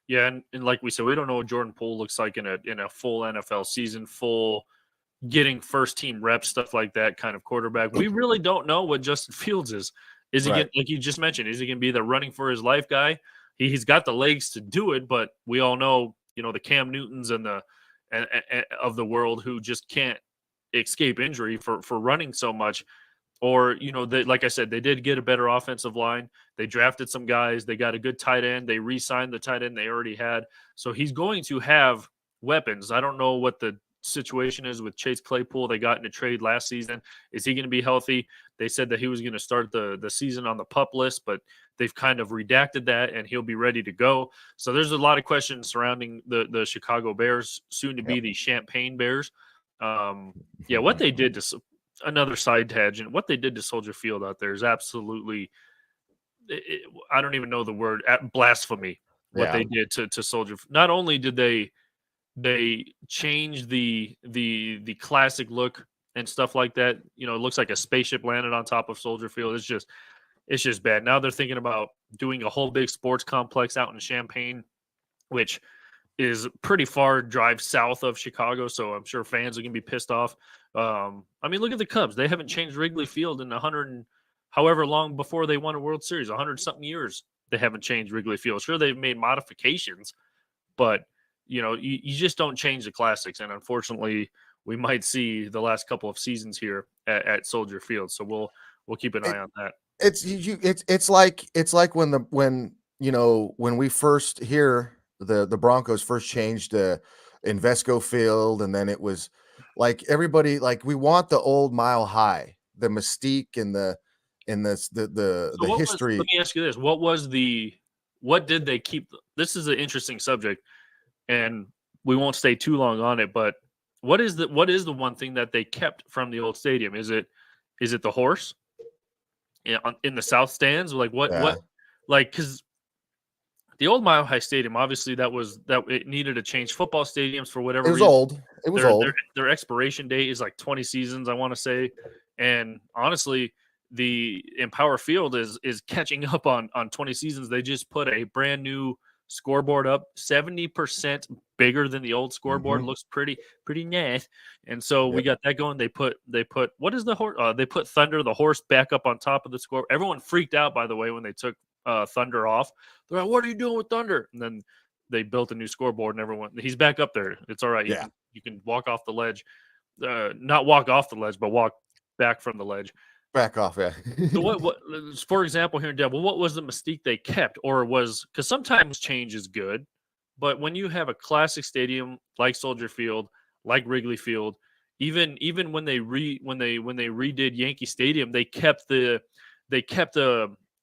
Yeah, and like we said, we don't know what Jordan Poole looks like in a full NFL season, full getting first team reps, stuff like that kind of quarterback. We really don't know what Justin Fields is. Is he like you just mentioned, is he going to be the running for his life guy? He's got the legs to do it, but we all know, the Cam Newtons and of the world who just can't escape injury for running so much. Or, like I said, they did get a better offensive line. They drafted some guys. They got a good tight end. They re-signed the tight end they already had. So he's going to have weapons. I don't know what the situation is with Chase Claypool. They got in a trade last season. Is he going to be healthy? They said that he was going to start the season on the PUP list, but they've kind of redacted that, and he'll be ready to go. So there's a lot of questions surrounding the Chicago Bears, soon to be the Champagne Bears. What they did to another side tangent, what they did to Soldier Field out there is absolutely, I don't even know the word, blasphemy. What they did to Soldier. Not only did they change the classic look and stuff like that, it looks like a spaceship landed on top of Soldier Field. It's just bad. Now they're thinking about doing a whole big sports complex out in Champaign, which is pretty far drive south of Chicago, so I'm sure fans are going to be pissed off. Look at the Cubs. They haven't changed Wrigley Field in 100 and however long before they won a World Series, 100-something years. They haven't changed Wrigley Field. Sure, they've made modifications, but, you just don't change the classics, and unfortunately, we might see the last couple of seasons here at Soldier Field, so we'll keep an eye on that. It's like when we first hear the Broncos first changed Invesco Field, and then it was like everybody we want the old Mile High, the mystique and the history. Let me ask you this: what did they keep? This is an interesting subject, and we won't stay too long on it. But what is the one thing that they kept from the old stadium? Is it the horse in the south stands? Because the old Mile High Stadium, obviously, that it needed to change football stadiums for whatever reason. It was old. Their expiration date is like 20 seasons, I want to say. And honestly, the Empower Field is catching up on 20 seasons. They just put a brand new scoreboard up, 70% bigger than the old scoreboard. Looks pretty nice. And so we got that going. They put what is the horse? They put Thunder the horse back up on top of the score. Everyone freaked out, by the way, when they took Thunder off. They're like, "What are you doing with Thunder?" And then they built a new scoreboard, and everyone, he's back up there. It's all right. You can walk off the ledge, not walk off the ledge, but walk back from the ledge. Back off, yeah. So what? For example, here in Denver, what was the mystique they kept, or because sometimes change is good, but when you have a classic stadium like Soldier Field, like Wrigley Field, even when they redid Yankee Stadium, they kept the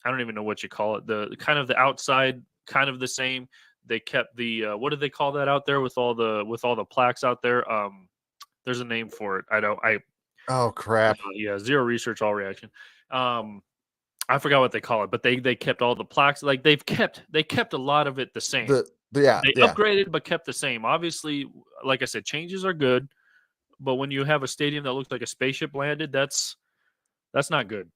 I don't even know what you call it, the kind of the outside kind of the same. They kept the what do they call that out there with all the plaques out there? There's a name for it. Oh crap. Zero research, all reaction. I forgot what they call it, but they kept all the plaques. Like they kept a lot of it the same. They upgraded but kept the same. Obviously, like I said, changes are good, but when you have a stadium that looks like a spaceship landed, that's not good.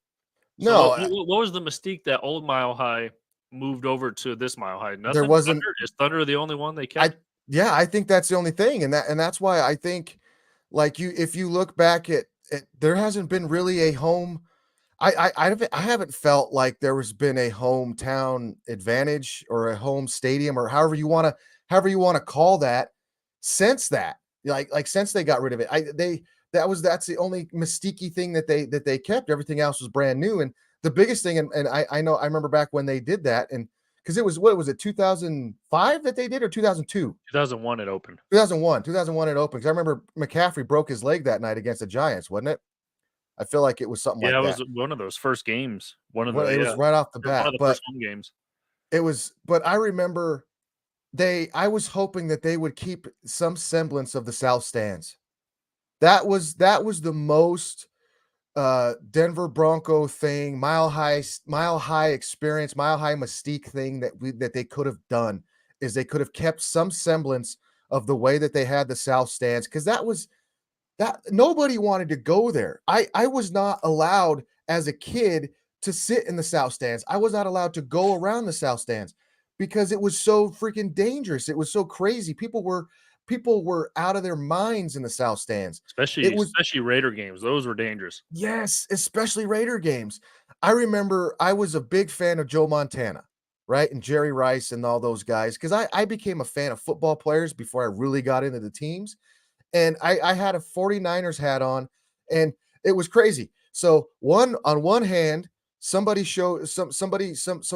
So what was the mystique that old Mile High moved over to this Mile High? Nothing. There wasn't. Is Thunder the only one they kept? I think that's the only thing, and that's why I think, if you look back at there hasn't been really a home. I haven't felt like there has been a hometown advantage or a home stadium or however you want to call that since that. Since they got rid of it, that's the only mystique thing that they kept. Everything else was brand new. And the biggest thing, and I know I remember back when they did that, and because it was, what was it, 2005 that they did, or 2002? 2001 it opened. 2001 it opened. Because I remember McCaffrey broke his leg that night against the Giants, wasn't it? I feel like it was something Yeah, like it was that. one of those first games. Well, it was right off the One of bat, the but first home games. I remember I was hoping that they would keep some semblance of the South Stands. That was the most Denver Bronco thing, mile high experience, mile high mystique thing that they could have done is they could have kept some semblance of the way that they had the South Stands because that nobody wanted to go there. I was not allowed as a kid to sit in the South Stands. I was not allowed to go around the South Stands because it was so freaking dangerous. It was so crazy. People were out of their minds in the South Stands. It was Especially Raider games. Those were dangerous. Yes, especially Raider games. I remember I was a big fan of Joe Montana, right? And Jerry Rice and all those guys because I became a fan of football players before I really got into the teams. And I had a 49ers hat on, and it was crazy. So on one hand, some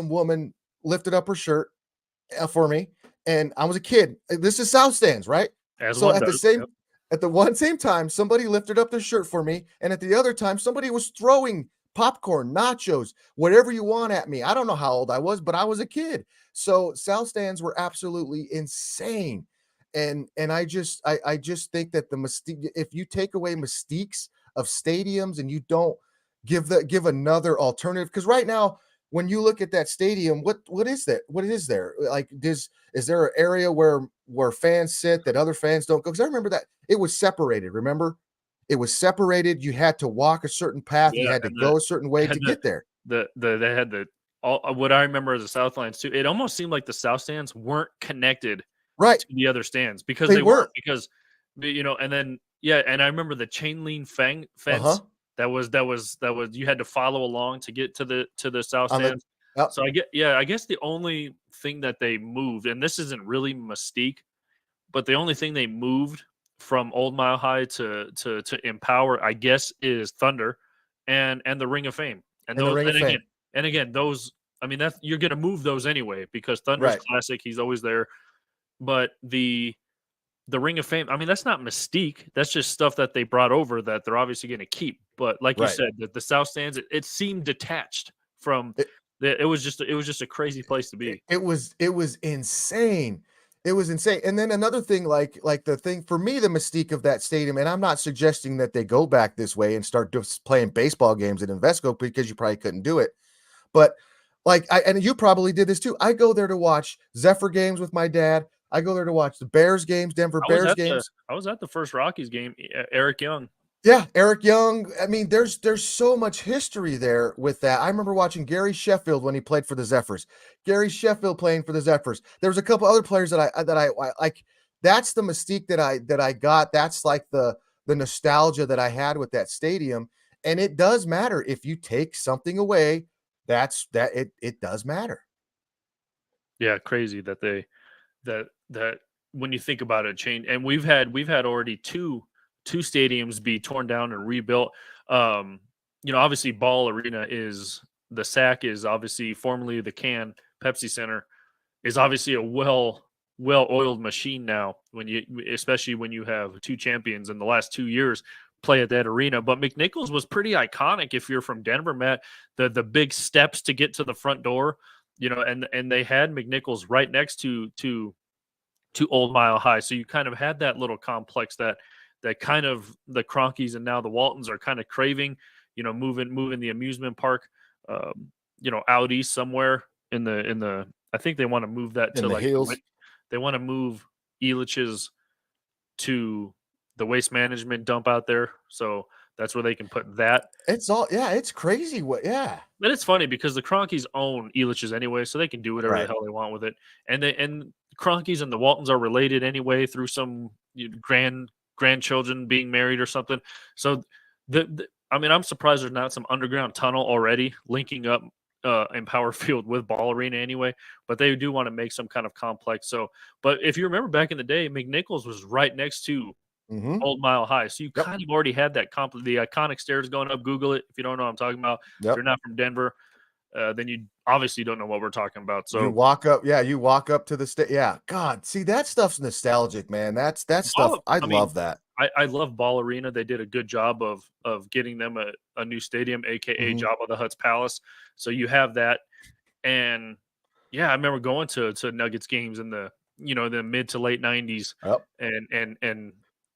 woman lifted up her shirt for me, and I was a kid. This is South Stands, right? As So one does. Yep. at the one same time, somebody lifted up their shirt for me, and at the other time, somebody was throwing popcorn, nachos, whatever you want at me. I don't know how old I was, but I was a kid. So South Stands were absolutely insane. And I just think that the mystique, if you take away mystiques of stadiums and you don't give another alternative, because right now when you look at that stadium, what is that? What is there? Like, is there an area where fans sit that other fans don't go? Because I remember that it was separated. Remember, it was separated. You had to walk a certain path. You Yeah, had to and the go a certain way had to get there. they had the all what I remember as the South Lines too. It almost seemed like the South stands weren't connected Right? to the other stands because They they weren't weren't. because and then yeah, and I remember the chain link Uh fence huh. that was you had to follow along to get to the South On the stands. Yep. So I guess the only thing that they moved, and this isn't really Mystique, but the only thing they moved from Old Mile High to Empower, I guess, is Thunder and the Ring of Fame. And In the those Ring of Fame. and again those I mean that's you're gonna move those anyway because Thunder's Right. classic, he's always there. But the Ring of Fame, I mean, that's not Mystique. That's just stuff that they brought over that they're obviously gonna keep. But like you Right. said, the South Stands, it seemed detached from It, it was just a crazy place to it, be. it was insane. It was insane. And then another thing, like the thing for me, the mystique of that stadium, and I'm not suggesting that they go back this way and start just playing baseball games at Invesco because you probably couldn't do it. But like and you probably did this too. I go there to watch Zephyr games with my dad. I go there to watch the Bears games, Denver Bears games. I was at the first Rockies game, Eric Young. Yeah, Eric Young. I mean, there's so much history there with that. I remember watching Gary Sheffield when he played for the Zephyrs. Gary Sheffield playing for the Zephyrs. There was a couple other players that I like. That's the mystique that I got. That's like the nostalgia that I had with that stadium. And it does matter if you take something away. It does matter. Yeah, crazy that that when you think about it, change. And we've had already two stadiums be torn down and rebuilt. Um, obviously, Ball Arena is the SAC is obviously formerly the Can Pepsi Center is obviously a well oiled machine now. Especially when you have two champions in the last 2 years play at that arena. But McNichols was pretty iconic if you're from Denver, Matt. The big steps to get to the front door, and they had McNichols right next to Old Mile High. So you kind of had that little complex that kind of the Cronkies and now the Waltons are kind of craving, moving the amusement park, out east somewhere in the I think they want to move that In to the like hills. they want to move Elitch's to the waste management dump out there. So that's where they can put that. It's crazy yeah. And it's funny because the Cronkies own Elitch's anyway, so they can do whatever the Right. hell they want with it. And Cronkies and the Waltons are related anyway through some grandchildren being married or something. So I mean, I'm surprised there's not some underground tunnel already linking up Empower Field with Ball Arena anyway. But they do want to make some kind of complex. So, but if you remember back in the day, McNichols was right next to Mhm. Old Mile High. So you Yep. kind of already had that the iconic stairs going up. Google it if you don't know what I'm talking about. If you're Yep. not from Denver, then you obviously don't know what we're talking about. So, You walk up to the yeah. God, see that stuff's nostalgic, man. That stuff, Ball, I I mean, love that. I love Ball Arena. They did a good job of getting them a new stadium, aka Mhm. Jabba the Hutt's palace. So you have that, and yeah, I remember going to Nuggets games in the mid to late '90s, Yep. and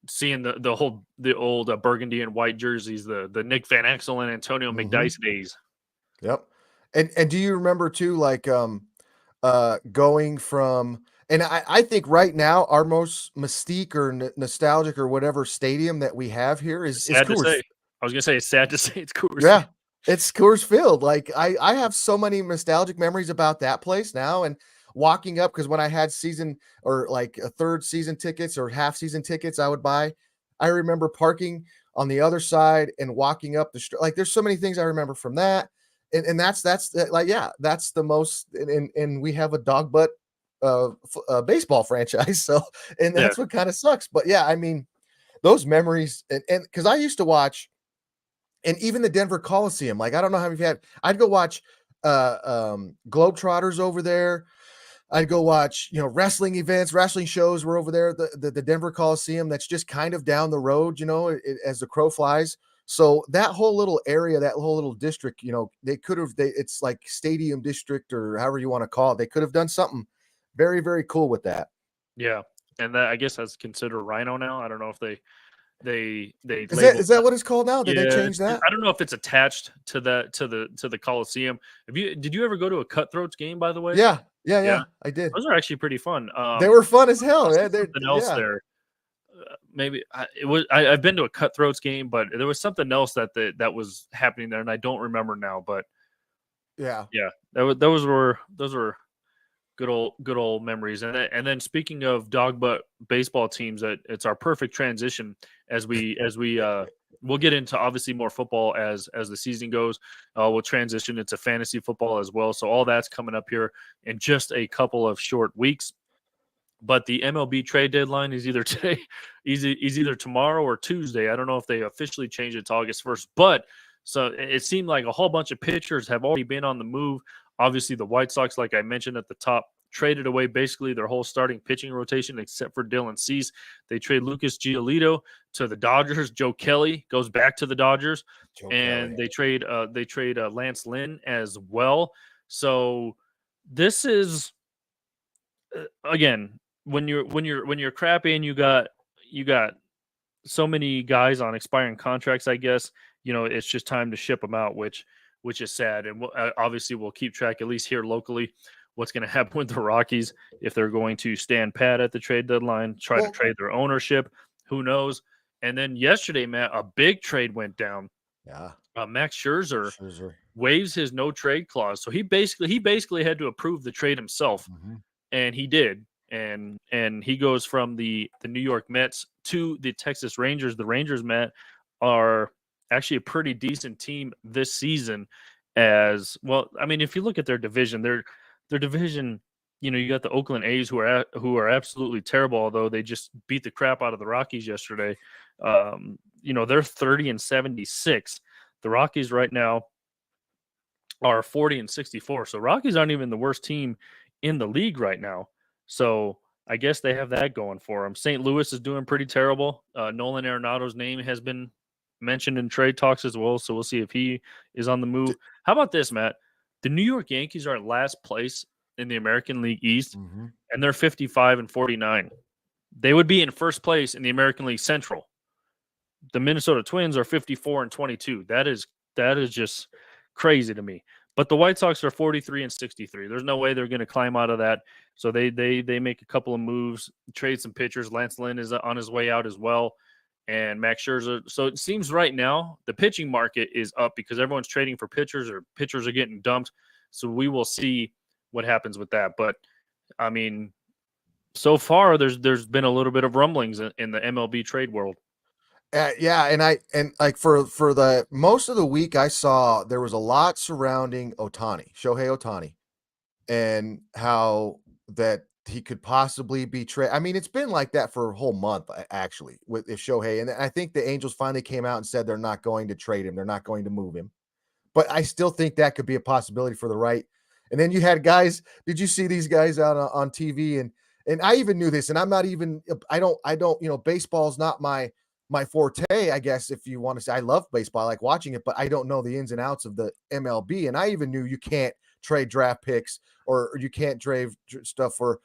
seeing the old burgundy and white jerseys, the Nick Van Exel and Antonio Mhm. McDyess days. Yep. And do you remember too, like, going from and I think right now our most mystique or nostalgic or whatever stadium that we have here It's is sad to Coors. say. I was gonna say it's sad to say it's Coors Yeah, Field. it's Coors Field. Like, I have so many nostalgic memories about that place now, and walking up because when I had season or like a third season tickets or half season tickets, I would buy. I remember parking on the other side and walking up the street. Like, there's so many things I remember from that, and like, yeah, that's the most. And we have a dog butt baseball franchise, so and Yeah, that's what kind of sucks. But yeah, I mean those memories, and because I used to watch and even the Denver Coliseum, like, I don't know how many had I'd go watch, Globetrotters over there. I'd go watch, wrestling events, wrestling shows were over there, the Denver Coliseum that's just kind of down the road, as the crow flies. So that whole little area, that whole little district, it's like stadium district or however you wanna call it. They could have done something very, very cool with that. yeah, and that I guess that's considered Rhino now. I don't know if they Is that label is that what it's called now? Did they yeah, change that? I don't know if it's attached to the Coliseum. Did you ever go to a Cutthroats game, by the way? Yeah. Yeah, Yeah, yeah, I did. those are actually pretty fun. They were fun as I wanna hell, say man. They're something else yeah. there. Maybe I've been to a Cutthroats game, but there was something else that was happening there, and I don't remember now. But Yeah. yeah, those were good old memories. And then speaking of dog butt baseball teams, it's our perfect transition as we we'll get into obviously more football as the season goes. We'll transition into fantasy football as well. So all that's coming up here in just a couple of short weeks. But the MLB trade deadline is either today, is either tomorrow or Tuesday. I don't know if they officially changed it to August 1st, but so it seemed like a whole bunch of pitchers have already been on the move. Obviously, the White Sox, like I mentioned at the top, traded away basically their whole starting pitching rotation except for Dylan Cease. They trade Lucas Giolito to the Dodgers. Joe Kelly goes back to the Dodgers, Joe and Kelly. they trade Lance Lynn as well. So this is again when you're crappy and you got so many guys on expiring contracts. I guess it's just time to ship them out, which is sad. And obviously we'll keep track at least here locally what's going to happen with the Rockies if they're going to stand pat at the trade deadline, try to Well, trade their ownership. Who knows? And then yesterday, Matt, a big trade went down. yeah, Max Scherzer Scherzer. waives his no trade clause, so he basically had to approve the trade himself, Mhm. and he did. And he goes from the New York Mets to the Texas Rangers. The Rangers, Matt, are actually a pretty decent team this season. As well, I mean, if you look at their division, you got the Oakland A's who are absolutely terrible. Although they just beat the crap out of the Rockies yesterday. They're 30-76. The Rockies right now are 40-64. So Rockies aren't even the worst team in the league right now. So I guess they have that going for them. St. Louis is doing pretty terrible. Nolan Arenado's name has been mentioned in trade talks as well. So we'll see if he is on the D move. How about this, Matt? The New York Yankees are at last place in the American League East, Mhm. and they're 55-49. They would be in first place in the American League Central. The Minnesota Twins are 54-22. That is just crazy to me. But the White Sox are 43-63. There's no way they're going to climb out of that. So they make a couple of moves, trade some pitchers. Lance Lynn is on his way out as well, and Max Scherzer. So it seems right now the pitching market is up because everyone's trading for pitchers or pitchers are getting dumped. So we will see what happens with that. But I mean, so far there's been a little bit of rumblings in the MLB trade world. Yeah, and like for the most of the week, I saw there was a lot surrounding Shohei Otani, and how that he could possibly be traded. I mean, it's been like that for a whole month, actually, with if Shohei. And I think the Angels finally came out and said they're not going to trade him, they're not going to move him. But I still think that could be a possibility for the right. And then you had guys. Did you see these guys out on TV? And I even knew this, and I'm not even. I don't. Baseball's not my my forte, I guess, if you want to say. I love baseball, I like watching it, but I don't know the ins and outs of the MLB. And I even knew you can't trade draft picks or you can't trade stuff for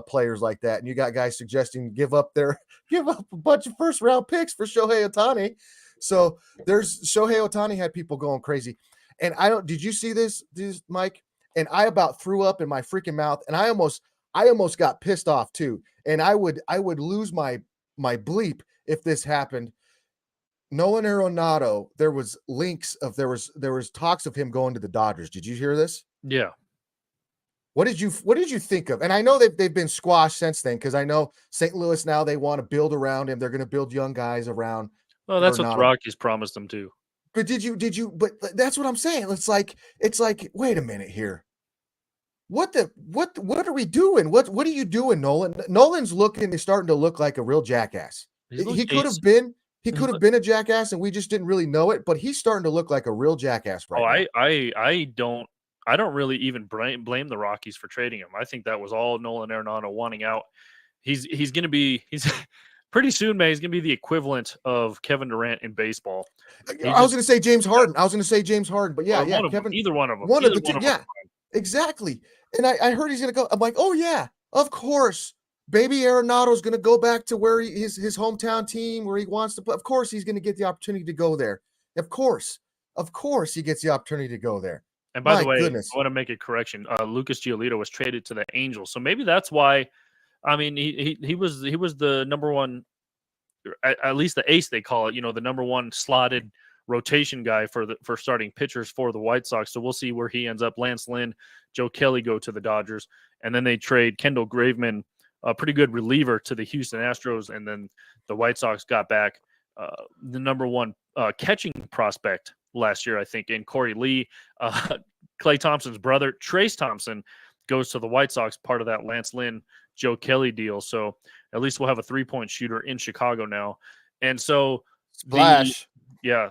players like that. And you got guys suggesting give up a bunch of first round picks for Shohei Ohtani. So there's Shohei Ohtani had people going crazy. And did you see this, Mike? And I about threw up in my freaking mouth, and I almost got pissed off too. And I would lose my bleep if this happened. Nolan Arenado, there was talks of him going to the Dodgers. Did you hear this? Yeah. What did you think of? And I know they've been squashed since then, because I know St. Louis now they want to build around him. They're going to build young guys around. Well, that's what the Rockies promised them too. But but that's what I'm saying. It's like, wait a minute here. What are we doing? What are you doing, Nolan? Nolan's starting to look like a real jackass. He could have been a jackass and we just didn't really know it, but he's starting to look like a real jackass right now. I don't really even blame the Rockies for trading him. I think that was all Nolan Arenado wanting out. He's pretty soon, man, he's going to be the equivalent of Kevin Durant in baseball. I was going to say James Harden. But Kevin, either one of them. One of the two, yeah, exactly. And I heard he's going to go. I'm like, oh yeah, of course. Baby Arenado's going to go back to where his hometown team, where he wants to play. Of course, he's going to get the opportunity to go there. Of course, he gets the opportunity to go there. And by the way, I want to make a correction. Lucas Giolito was traded to the Angels, so maybe that's why. I mean, he was the number one, at least the ace they call it. You know, the number one slotted rotation guy for starting pitchers for the White Sox. So we'll see where he ends up. Lance Lynn, Joe Kelly go to the Dodgers, and then they trade Kendall Graveman, a pretty good reliever, to the Houston Astros, and then the White Sox got back the number one catching prospect last year, I think, in Corey Lee. Klay Thompson's brother, Trace Thompson, goes to the White Sox, part of that Lance Lynn, Joe Kelly deal. So at least we'll have a three-point shooter in Chicago now. And so Splash.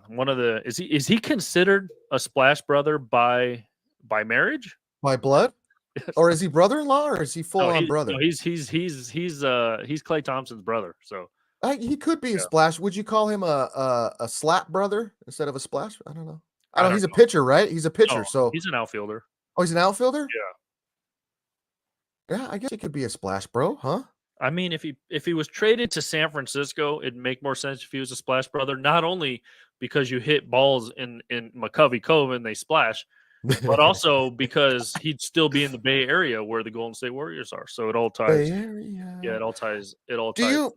One of the is he considered a Splash brother by marriage? By blood? Or is he brother-in-law, or is he full-on brother? No, he's Klay Thompson's brother. So he could be a Splash. Would you call him a slap brother instead of a Splash? I don't know. He's a pitcher, right? He's a pitcher, so he's an outfielder. Oh, he's an outfielder? Yeah. Yeah, I guess he could be a Splash bro, huh? I mean, if he was traded to San Francisco, it'd make more sense if he was a Splash brother, not only because you hit balls in McCovey Cove and they splash, but also because he'd still be in the Bay Area where the Golden State Warriors are. So it all ties. Bay Area. Yeah, it all ties together.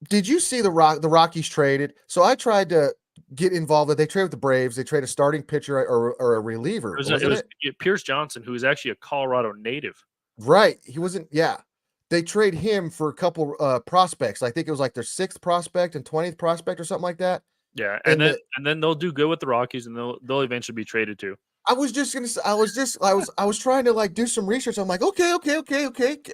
Did you see the Rockies traded? So I tried to get involved. They traded with the Braves. They traded a starting pitcher or a reliever. It was Pierce Johnson, who is actually a Colorado native. Right. He wasn't. Yeah. They trade him for a couple prospects. I think it was like their 6th prospect and 20th prospect or something like that. Yeah, and then they'll do good with the Rockies, and they'll eventually be traded too. I was just gonna say, I was trying to like do some research. I'm like, okay.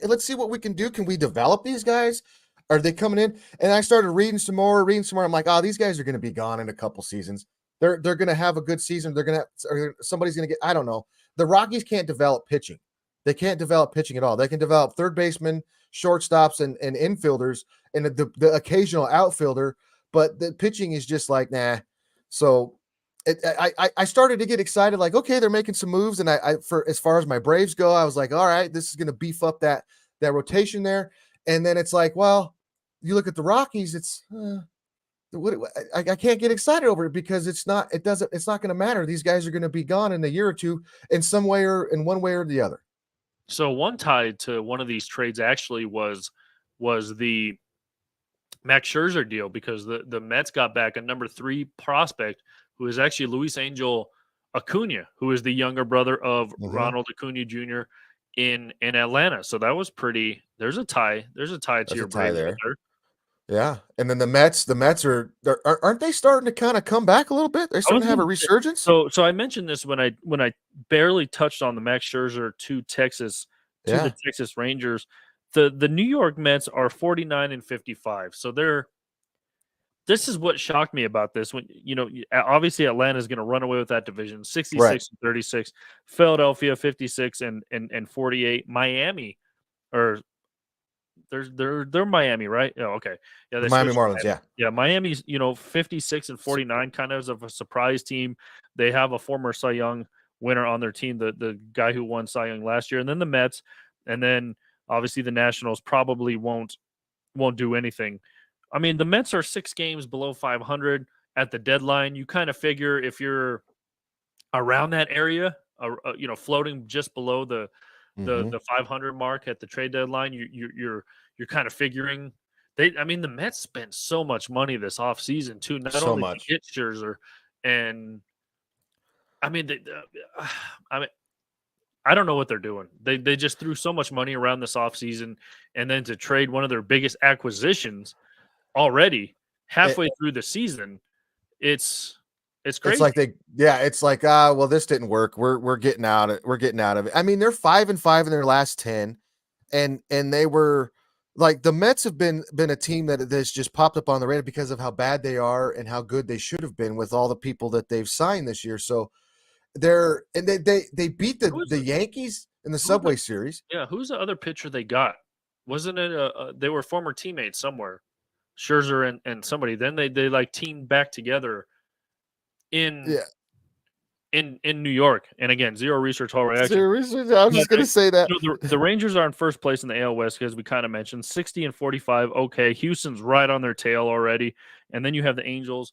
Let's see what we can do. Can we develop these guys? Are they coming in? And I started reading some more. I'm like, these guys are going to be gone in a couple seasons. They're going to have a good season. Somebody's going to get. I don't know. The Rockies can't develop pitching. They can't develop pitching at all. They can develop third basemen, shortstops, and infielders, and the occasional outfielder. But the pitching is just like nah. So I started to get excited. Like, okay, they're making some moves, and for as far as my Braves go, I was like, all right, this is going to beef up that rotation there. And then it's like, well, you look at the Rockies, it's I can't get excited over it because it's not going to matter. These guys are going to be gone in a year or two in some way or in one way or the other. So one tied to one of these trades actually was the Max Scherzer deal, because the Mets got back a number 3 prospect who is actually Luis Angel Acuna, who is the younger brother of Ronald Acuna Jr. in Atlanta. So that was pretty. There's a tie. There's a tie to your Braves there. Yeah, and then the Mets aren't they starting to kind of come back a little bit? They're starting to have a resurgence. So I mentioned this when I barely touched on the Max Scherzer to the Texas Rangers. The New York Mets are 49-55. So this is what shocked me about this. When obviously Atlanta is going to run away with that division, 66-36. Philadelphia 56 and 48. Miami are they're Miami, right? Oh, okay. Yeah, The they Miami switched to Marlins, Miami. yeah. Yeah, Miami's 56-49, kind of a surprise team. They have a former Cy Young winner on their team, the guy who won Cy Young last year, and then the Mets, and then obviously the Nationals probably won't do anything. I mean, the Mets are 6 games below 500 at the deadline. You kind of figure if you're around that area, floating just below Mhm. the 500 mark at the trade deadline, you're kind of figuring they. I mean, the Mets spent so much money this offseason too, not So only to much. get Scherzer, and I mean, I mean, I don't know what they're doing. They just threw so much money around this offseason, and then to trade one of their biggest acquisitions already It halfway through the season, it's it's crazy. like it's like, well, this didn't work. We're getting we're getting out of it. I mean, they're 5-5 in their last 10, and they were like the Mets have been a team that's just popped up on the radar because of how bad they are and how good they should have been with all the people that they've signed this year. So they beat Who's the Yankees in the who's the Subway Series. Yeah, who's the other pitcher they got? Wasn't it they were former teammates somewhere? Scherzer and somebody. Then they like teamed back together in Yeah. in New York. And again, zero research, all reaction. Seriously, I was But just gonna say that. the Rangers are in first place in the AL West, as we kind of mentioned, 60-45. Okay, Houston's right on their tail already, and then you have the Angels.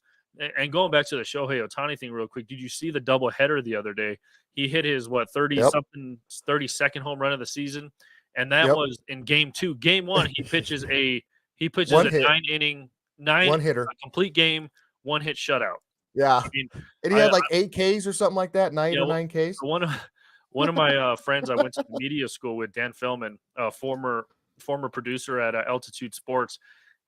And going back to the Shohei Ohtani thing, real quick, did you see the doubleheader the other day? He hit his 30 Yep. something 32nd home run of the season, and that Yep. was in game 2. Game 1, he pitches One a hit, 9 inning, nine one hitter. a complete game, 1 hit shutout. Yeah. I mean, And he I had like 8 Ks or something like that, 8 yeah, or 9 Ks. one of my friends I went to media school with, Dan Philman, a former producer at Altitude Sports,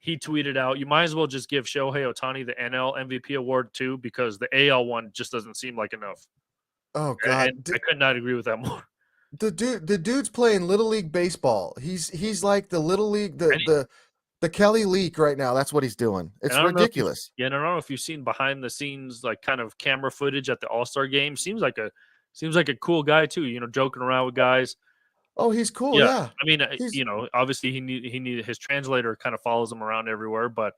he tweeted out, "You might as well just give Shohei Ohtani the NL MVP award too, because the AL one just doesn't seem like enough." Oh And god. I could not agree with that more. The dude's playing little league baseball. He's like the little league And, the Kelly Leak right now. That's what he's doing. and It's I don't know if you, ridiculous. yeah, and I don't know if you've seen behind the scenes like kind of camera footage at the All Star game. Seems like a cool guy too. Joking around with guys. Oh, he's cool. Yeah, Yeah. I mean, He's obviously he needed his translator kind of follows him around everywhere, but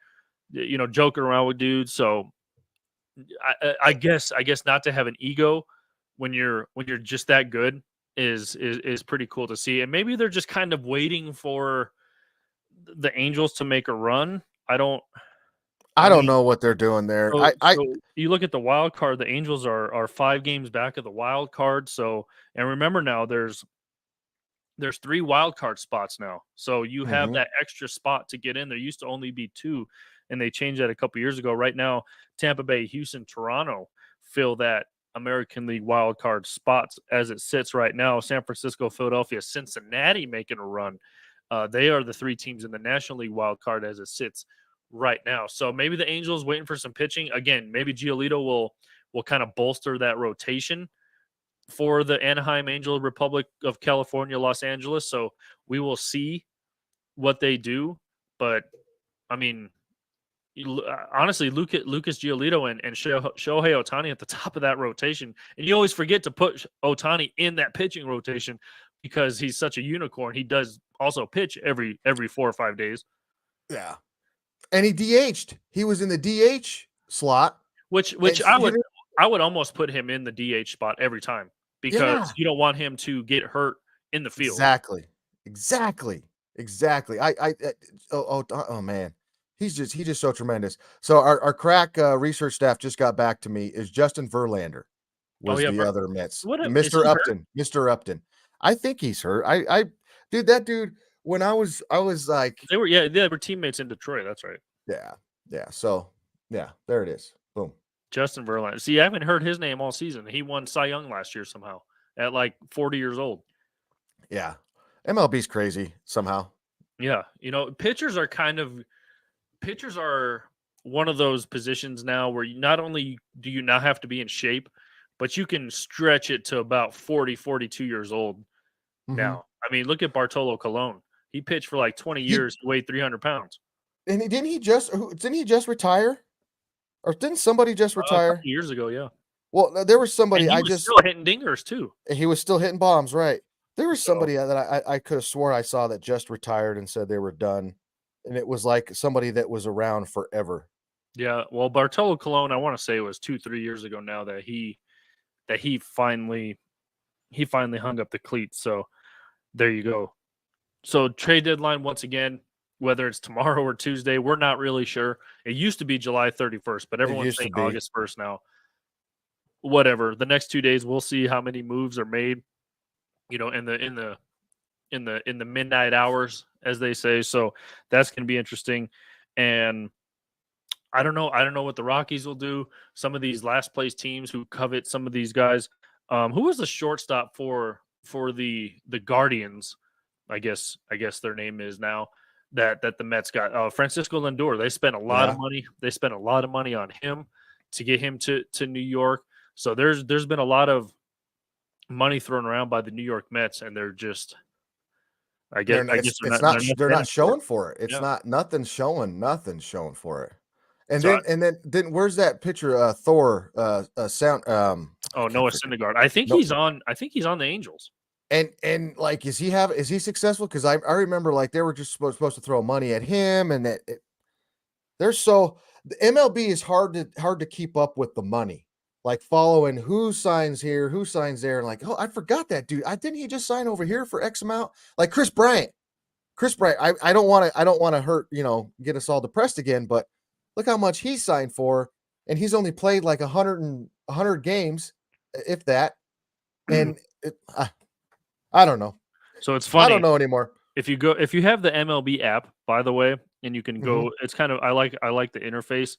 joking around with dudes. So I guess not to have an ego when you're just that good is pretty cool to see. And maybe they're just kind of waiting for the Angels to make a run. I I don't mean, know what they're doing there. so you look at the wild card, the Angels are 5 games back of the wild card. So, and remember now there's 3 wild card spots now. So you have Mhm. that extra spot to get in. There used to only be 2, and they changed that a couple years ago. Right now, Tampa Bay, Houston, Toronto fill that American League wild card spots as it sits right now. San Francisco, Philadelphia, Cincinnati making a run. They are the 3 teams in the National League wild card as it sits right now. So maybe the Angels waiting for some pitching. Again, maybe Giolito will kind of bolster that rotation for the Anaheim Angel Republic of California, Los Angeles. So we will see what they do. But I mean, honestly, Lucas Giolito and Shohei Ohtani at the top of that rotation, and you always forget to put Ohtani in that pitching rotation because he's such a unicorn. He does also pitch every 4 or 5 days, Yeah. And he DH'd. He was in the DH slot. which And I you would know, I would almost put him in the DH spot every time because yeah. you don't want him to get hurt in the field. Exactly. Exactly. Exactly. Oh man. He's just so tremendous. So our crack research staff just got back to me is Justin Verlander Oh was yeah, the other Mets. is Mr. he hurt? Upton. Mr. Upton. I think he's hurt. I dude, that dude when I was like, They were teammates in Detroit. That's right. yeah. Yeah. So yeah, there it is. Boom. Justin Verlander. See, I haven't heard his name all season. He won Cy Young last year somehow at like 40 years old. Yeah. MLB's crazy somehow. Yeah, pitchers are one of those positions now where not only do you not have to be in shape, but you can stretch it to about 40, 42 years old Mhm. now. I mean, look at Bartolo Colon. He pitched for like 20 He years, he weighed 300 pounds. and didn't he just retire? Or didn't somebody just A couple retire? years ago, yeah. Well, no, there was And somebody he I was just still hitting dingers too. he was still hitting bombs, right? There was So somebody that I could have sworn I saw that just retired and said they were done, and it was like somebody that was around forever. yeah, well, Bartolo Colon, I want to say it was 2-3 years ago now that he finally hung up the cleats. So there you go. So trade deadline once again, whether it's tomorrow or Tuesday, we're not really sure. It used to be July 31st, but It everyone's used to saying be. August 1st now. Whatever. The next 2 days, we'll see how many moves are made. In the midnight hours, as they say. So that's going to be interesting. And I don't know. I don't know what the Rockies will do. Some of these last place teams who covet some of these guys. Who was the shortstop for the Guardians? I guess their name is now that the Mets got. Francisco Lindor. They spent a lot of Yeah. money. They spent a lot of money on him to get him to New York. So there's been a lot of money thrown around by the New York Mets, and they're just. I guess They're not I guess it's they're not not they're not standing for it. showing for it. It's Yeah. not nothing's showing for it. And So I, then where's that picture, Thor, sound, I oh, can't Noah forget. Syndergaard. I think No, he's on the Angels. and like, is he successful? Because I remember, like, they were just supposed to throw money at him, and that they're so the MLB is hard to keep up with the money, like following who signs here, who signs there, and like, oh, I forgot that dude. I didn't he just sign over here for X amount? Like Chris Bryant. Chris Bryant, I don't want to hurt, get us all depressed again, but look how much he signed for, and he's only played like 100 games, if that. And I don't know. So it's I don't funny know anymore. if you have the MLB app, by the way, and you can Mhm. go. It's kind of I like the interface.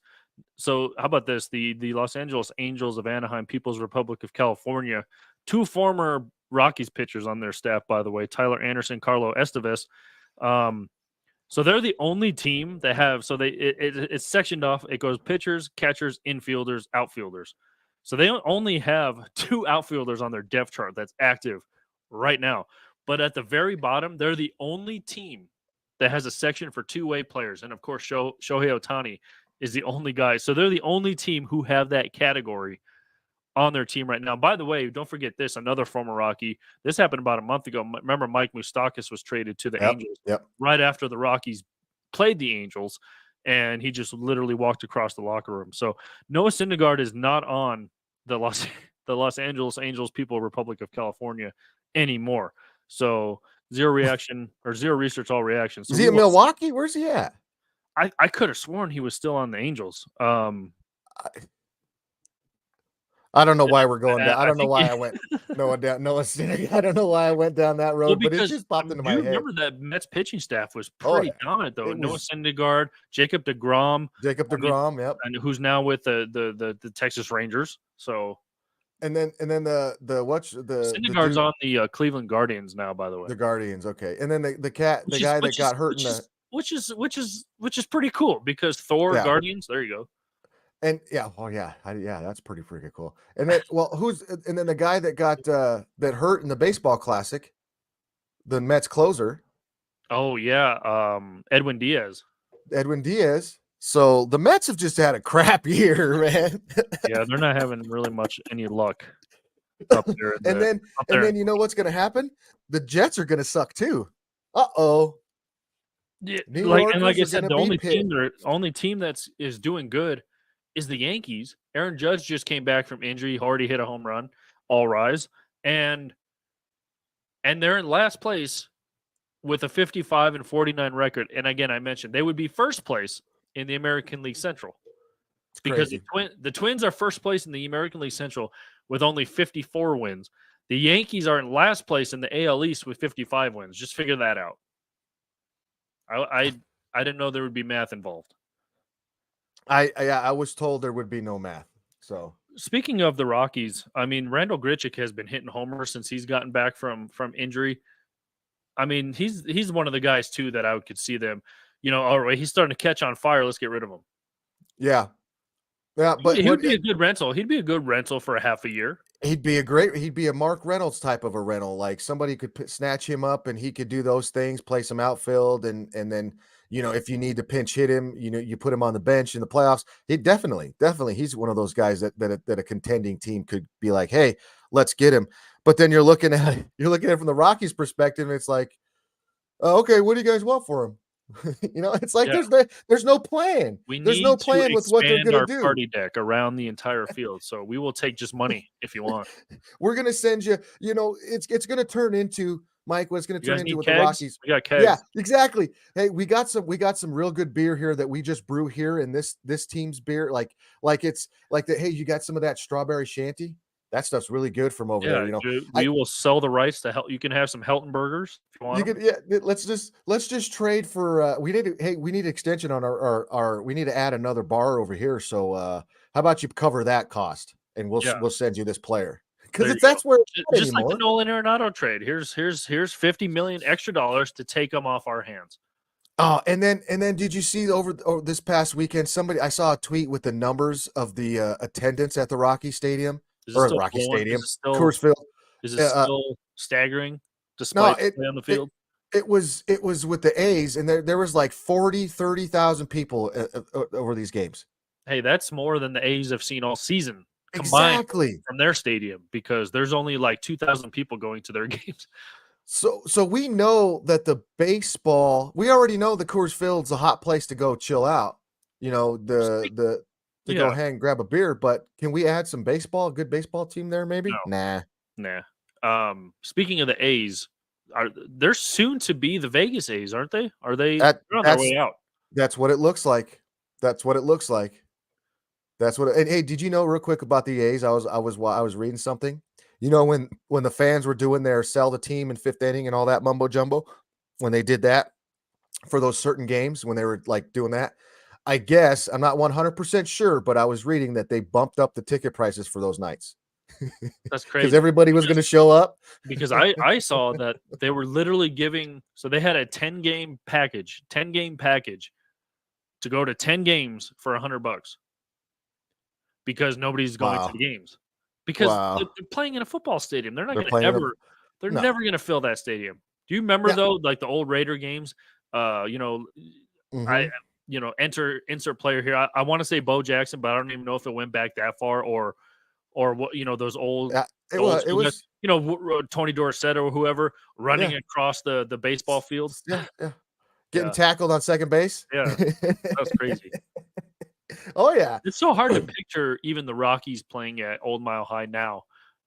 So how about this? The Los Angeles Angels of Anaheim, People's Republic of California, two former Rockies pitchers on their staff, by the way, Tyler Anderson, Carlo Estevez. Um, so they're the only team that have it's sectioned off. It goes pitchers, catchers, infielders, outfielders. So they only have two outfielders on their depth chart that's active right now. But at the very bottom, they're the only team that has a section for two-way players. And of course, Shohei Otani is the only guy. So they're the only team who have that category on their team right now. By the way, don't forget this, another former Rocky. This happened about a month ago. Remember, Mike Moustakas was traded to the Yep. Angels Yep. right after the Rockies played the Angels, and he just literally walked across the locker room. So Noah Syndergaard is not on the Los the Los Angeles Angels People Republic of California anymore. So zero reaction or zero research, all reaction. So Is he we in will. Milwaukee? Where's he at? I could have sworn he was still on the Angels. I, I don't know why we're going down. I I don't know think why I went Noah down Noah City. I don't know why I went down that Well, road, but it because just popped into do my you head. remember that Mets pitching staff was Oh pretty yeah. dominant though? It Noah was Syndergaard, Jacob deGrom, Jacob I mean, deGrom, yep. and who's now with the Texas Rangers. So And then the what's the Syndergaard's dude on the Cleveland Guardians now, by the way, the Guardians, okay. And then the which is guy that which is got hurt in which is the which is which is which is pretty cool because Thor yeah. Guardians. There you go. And yeah, oh yeah, yeah, that's pretty freaking cool. And then and then the guy that got that hurt in the baseball classic, the Mets closer, Oh yeah, Edwin Diaz. Edwin Diaz. So the Mets have just had a crap year, man. Yeah, they're not having really much any luck up there in and the then up and there. then you know what's gonna happen? The Jets are gonna suck too. Uh-oh. Yeah, New like Yorkers I are said, gonna the be only pit. team that's is doing good is the Yankees. Aaron Judge just came back from injury, already hit a home run. All rise, and they're in last place with a 55-49 record. And again, I mentioned they would be first place in the American League Central It's because crazy. the Twins are first place in the American League Central with only 54 wins. The Yankees are in last place in the AL East with 55 wins. Just figure that out. I didn't know there would be math involved. I was told there would be no math. So Speaking of the Rockies, I mean Randall Grichuk has been hitting homers since he's gotten back from injury. I mean he's one of the guys too that I could see them. All right, he's starting to catch on fire. Let's get rid of him. yeah. Yeah, He, but he would be a good rental. He'd be a good rental for a half a year. he'd be a Mark Reynolds type of a rental. Like somebody could snatch him up and he could do those things, play some outfield, and then if you need to pinch hit him, you put him on the bench in the playoffs. He definitely he's one of those guys that a contending team could be like, hey, let's get him. But then you're looking at it from the Rockies' perspective, and it's like, oh, okay, what do you guys want for him? It's like Yeah. there's no plan. We There's no need to plan with what they're expand gonna our do. party deck around the entire field, so we will take just money if you want. We're gonna send you, it's gonna turn into Mike, what it's gonna You turn guys into need with the kegs? Rockies. We got Yeah, kegs. exactly. Hey, we got some real good beer here that we just brew here in this team's beer. Like it's like that. Hey, you got some of that strawberry shanty? That stuff's really good from over Yeah, there. dude, I we will sell the rights to help. You can have some Helton burgers if you You want them. could, yeah. Let's just trade for. We need extension on our. We need to add another bar over here. So how about you cover that cost, and Yeah, we'll send you this player because there you it's go. that's where it's at Just like the anymore. Nolan Arenado trade. Here's 50 million extra dollars to take them off our hands. Oh, and then did you see over this past weekend? Somebody I saw a tweet with the numbers of the attendance at the Rocky Stadium Is it or the still Rocky blowing? Stadium, Coors Field. Is it Uh, uh, still staggering no, despite the play on the it field? it was with the A's, and there was like 30,000 people over these games. Hey, that's more than the A's have seen all season combined Exactly. from their stadium because there's only like 2,000 people going to their games. So we know that the baseball, we already know the Coors Field's a hot place to go chill out. Speak- To go Yeah, hang, grab a beer. But can we add some baseball? A good baseball team there, maybe? no, Nah. nah. Speaking of the A's, they're soon to be the Vegas A's, aren't they? Are they? That They're on their that's way out. that's what it looks like. That's what it looks like. And hey, did you know real quick about the A's? I was reading something. When the fans were doing their sell the team in fifth inning and all that mumbo jumbo, when they did that for those certain games, when they were like doing that, I guess I'm not 100% sure, but I was reading that they bumped up the ticket prices for those nights That's because crazy. everybody was going to show up. Because I saw that they were literally giving, so they had a 10 game package to go to 10 games for $100 because nobody's going to Wow. the games because they're Wow. playing in a football stadium. They're not They're going to playing a ever, they're no. never going to fill that stadium. Do you remember Yeah. though, like the old Raider games? Uh, you know, I Mhm. insert player here. I want to say Bo Jackson, but I don't even know if it went back that far or what those old Yeah. the old It school guys. was Tony Dorsett or whoever running yeah. across the baseball field. Yeah, yeah. Getting Yeah, tackled on second base. yeah, that's crazy. Oh, yeah. It's so hard to picture even the Rockies playing at Old Mile High now.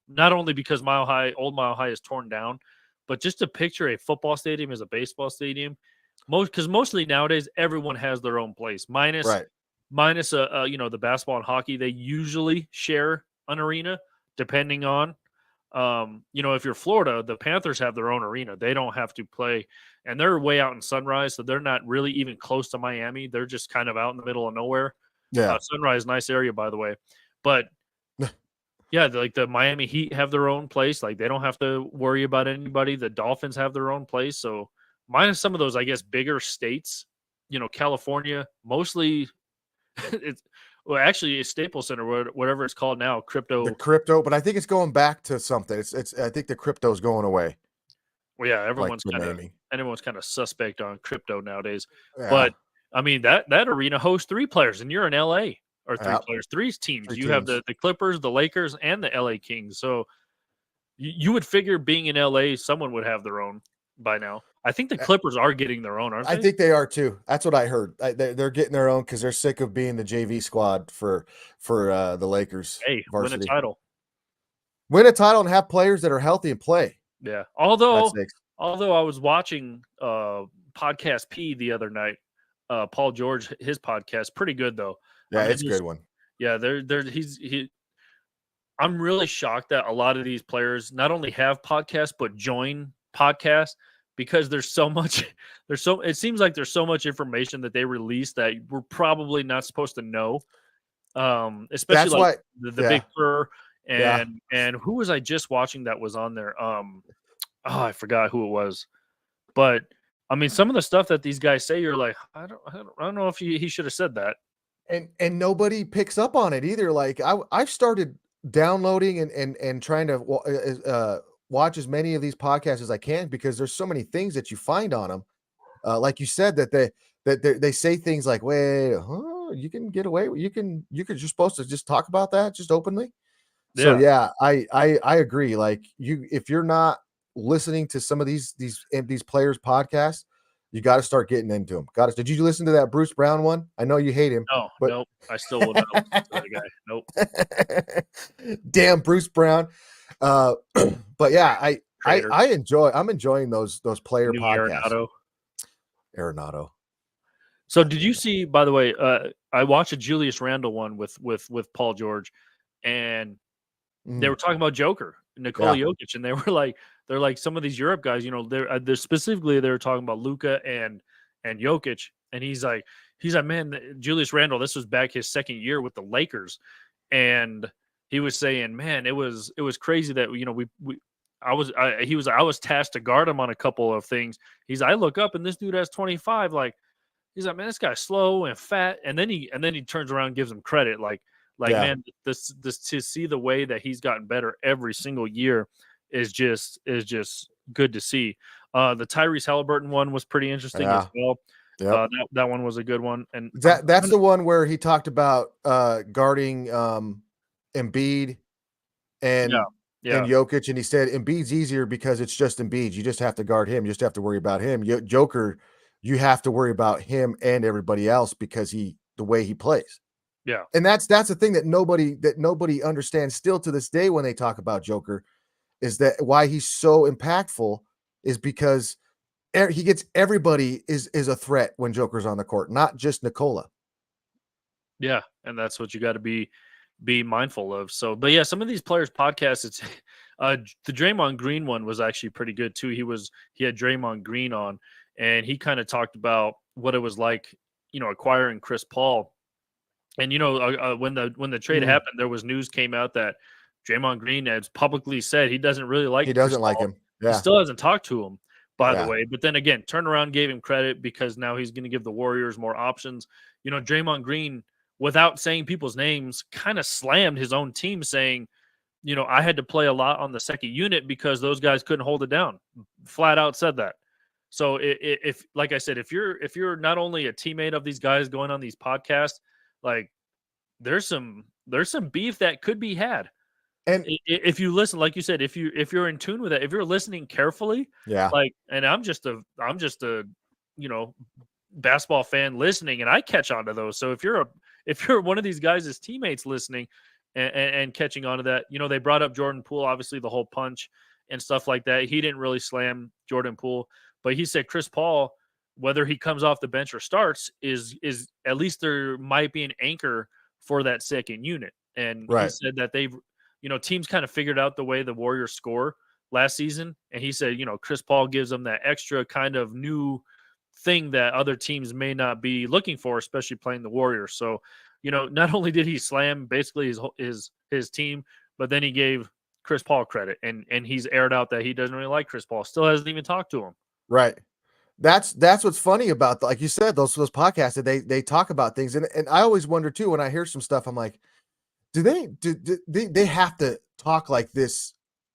Not only because Old Mile High is torn down, but just to picture a football stadium as a baseball stadium. Because mostly nowadays everyone has their own place, Right. minus the basketball and hockey. They usually share an arena, depending on if you're Florida, the Panthers have their own arena. They don't have to play, and they're way out in Sunrise, so they're not really even close to Miami. They're just kind of out in the middle of nowhere. Yeah. Sunrise, nice area, by the way. But yeah, like the Miami Heat have their own place. Like they don't have to worry about anybody. The Dolphins have their own place. So minus some of those, I guess, bigger states, California, mostly it's actually it's Staples Center, whatever it's called now, The crypto. crypto, but I think it's going back to something. I think the crypto's going away, Well, yeah, like the naming. everyone's kind of suspect on crypto nowadays. Yeah. But I mean that arena hosts three players, and you're in LA or three Yeah. players, three teams. 3 You have teams. the Clippers, the Lakers, and the LA Kings. So you would figure being in LA, someone would have their own by now. I think the Clippers are getting their own, aren't I they? think they are too. That's what I heard. They're getting their own because they're sick of being the JV squad for the Lakers Hey, varsity. win a title. Win a title and have players that are healthy and play. Yeah. That's sakes. Although I was watching Podcast P the other night, Paul George, his podcast, pretty good though. Yeah, I mean, it's a good one. Yeah, I'm really shocked that a lot of these players not only have podcasts but join podcasts because there's so much it seems like there's so much information that they release that we're probably not supposed to know. Especially That's like why. the Yeah. Big Fur Yeah. and who was I just watching that was on there? I forgot who it was. But I mean some of the stuff that these guys say you're like I don't know if he should have said that. And nobody picks up on it either. Like I've started downloading and trying to watch as many of these podcasts as I can because there's so many things that you find on them. Like you said that they say things like, "Wait, huh? You can get away. You're supposed to just talk about that just openly." So Yeah. yeah, I agree. Like if you're not listening to some of these players' podcasts, you got to start getting into them. Got to. Did you listen to that Bruce Brown one? I know you hate him, No, but nope. I still will not listen to that guy. Nope. damn Bruce Brown. Uh, but yeah, Traitor. I'm enjoying those The player new podcasts. Arenado. Arenado. So God did you damn it. see, by the way, I watched a Julius Randle one with Paul George, and they Mm, were talking about Joker, Nikola yeah. Jokic, and they're like some of these Europe guys, they're specifically they were talking about Luca and Jokic, and he's like, man, Julius Randle, this was back his second year with the Lakers, and he was saying, man, it was crazy that we I was tasked to guard him on a couple of things. I look up and this dude has 25, like. He's like, man, this guy's slow and fat, and then he turns around and gives him credit, like Yeah. man, this to see the way that he's gotten better every single year is just good to see. The Tyrese Halliburton one was pretty interesting as Yeah. well. Yep. That one was a good one, and That's the one where he talked about guarding Embiid yeah, and yeah, Jokic, and he said Embiid's easier because it's just Embiid. You just have to guard him. You just have to worry about him. Joker, you have to worry about him and everybody else because the way he plays. yeah, And that's the thing that nobody understands still to this day when they talk about Joker is that why he's so impactful is because he gets everybody is a threat when Joker's on the court, not just Nikola. yeah, and that's what you got to be mindful of. So, but yeah, some of these players' podcasts, it's the Draymond Green one was actually pretty good too. He had Draymond Green on, and he kind of talked about what it was like, acquiring Chris Paul. And when the trade Mm, happened, there was news came out that Draymond Green has publicly said he doesn't really he like Chris doesn't like Paul. him. He Yeah. still hasn't talked to him, by the Yeah. way. But then again, turned around, gave him credit because now he's going to give the Warriors more options. Draymond Green, without saying people's names, kind of slammed his own team, saying, I had to play a lot on the second unit because those guys couldn't hold it down. Flat out said that. So if like I said, if you're not only a teammate of these guys going on these podcasts, like there's some beef that could be had. And If you listen, like you said, if you're in tune with it, if you're listening carefully, yeah. and I'm just a you know basketball fan listening, and I catch on to those. So if you're one of these guys' teammates listening and catching on to that, they brought up Jordan Poole, obviously the whole punch and stuff like that. He didn't really slam Jordan Poole, but he said Chris Paul, whether he comes off the bench or starts, is at least there might be an anchor for that second unit. And he Right. said that teams kind of figured out the way the Warriors score last season. And he said, Chris Paul gives them that extra kind of new thing that other teams may not be looking for, especially playing the Warriors. So, not only did he slam basically his team, but then he gave Chris Paul credit, and he's aired out that he doesn't really like Chris Paul. Still hasn't even talked to him. Right. That's what's funny about like you said, those podcasts that they talk about things. And I always wonder too, when I hear some stuff, I'm like, do they have to talk like this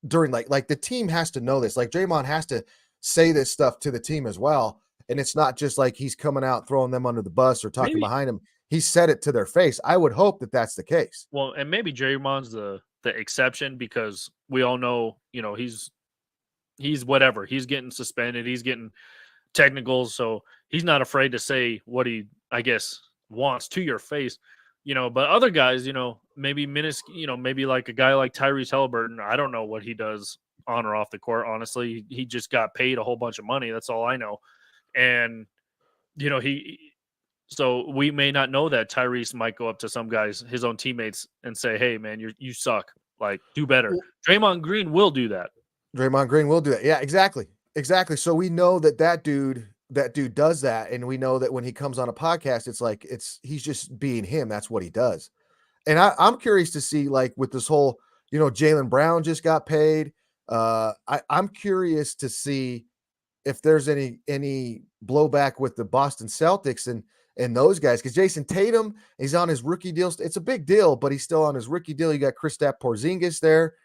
during like the team has to know this. Like Draymond has to say this stuff to the team as well. And it's not just like he's coming out throwing them under the bus or talking Maybe behind him. He said it to their face. I would hope that that's the case. Well, and maybe Draymond's the exception because we all know, he's whatever. He's getting suspended. He's getting technicals, so he's not afraid to say what he, I guess, wants to your face. But other guys, maybe maybe like a guy like Tyrese Halliburton. I don't know what he does on or off the court. Honestly, he just got paid a whole bunch of money. That's all I know. And he so we may not know that Tyrese might go up to some guys, his own teammates, and say, "Hey, man, you suck. Like, do better." Well, Draymond Green will do that. Draymond Green will do that. Yeah, exactly. Exactly. So we know that dude does that. And we know that when he comes on a podcast, it's like he's just being him. That's what he does. And I'm curious to see, like, with this whole, Jaylen Brown just got paid. I'm curious to see if there's any blowback with the Boston Celtics and those guys, because Jason Tatum, he's on his rookie deal. It's a big deal, but he's still on his rookie deal. You got Kristaps Porzingis there,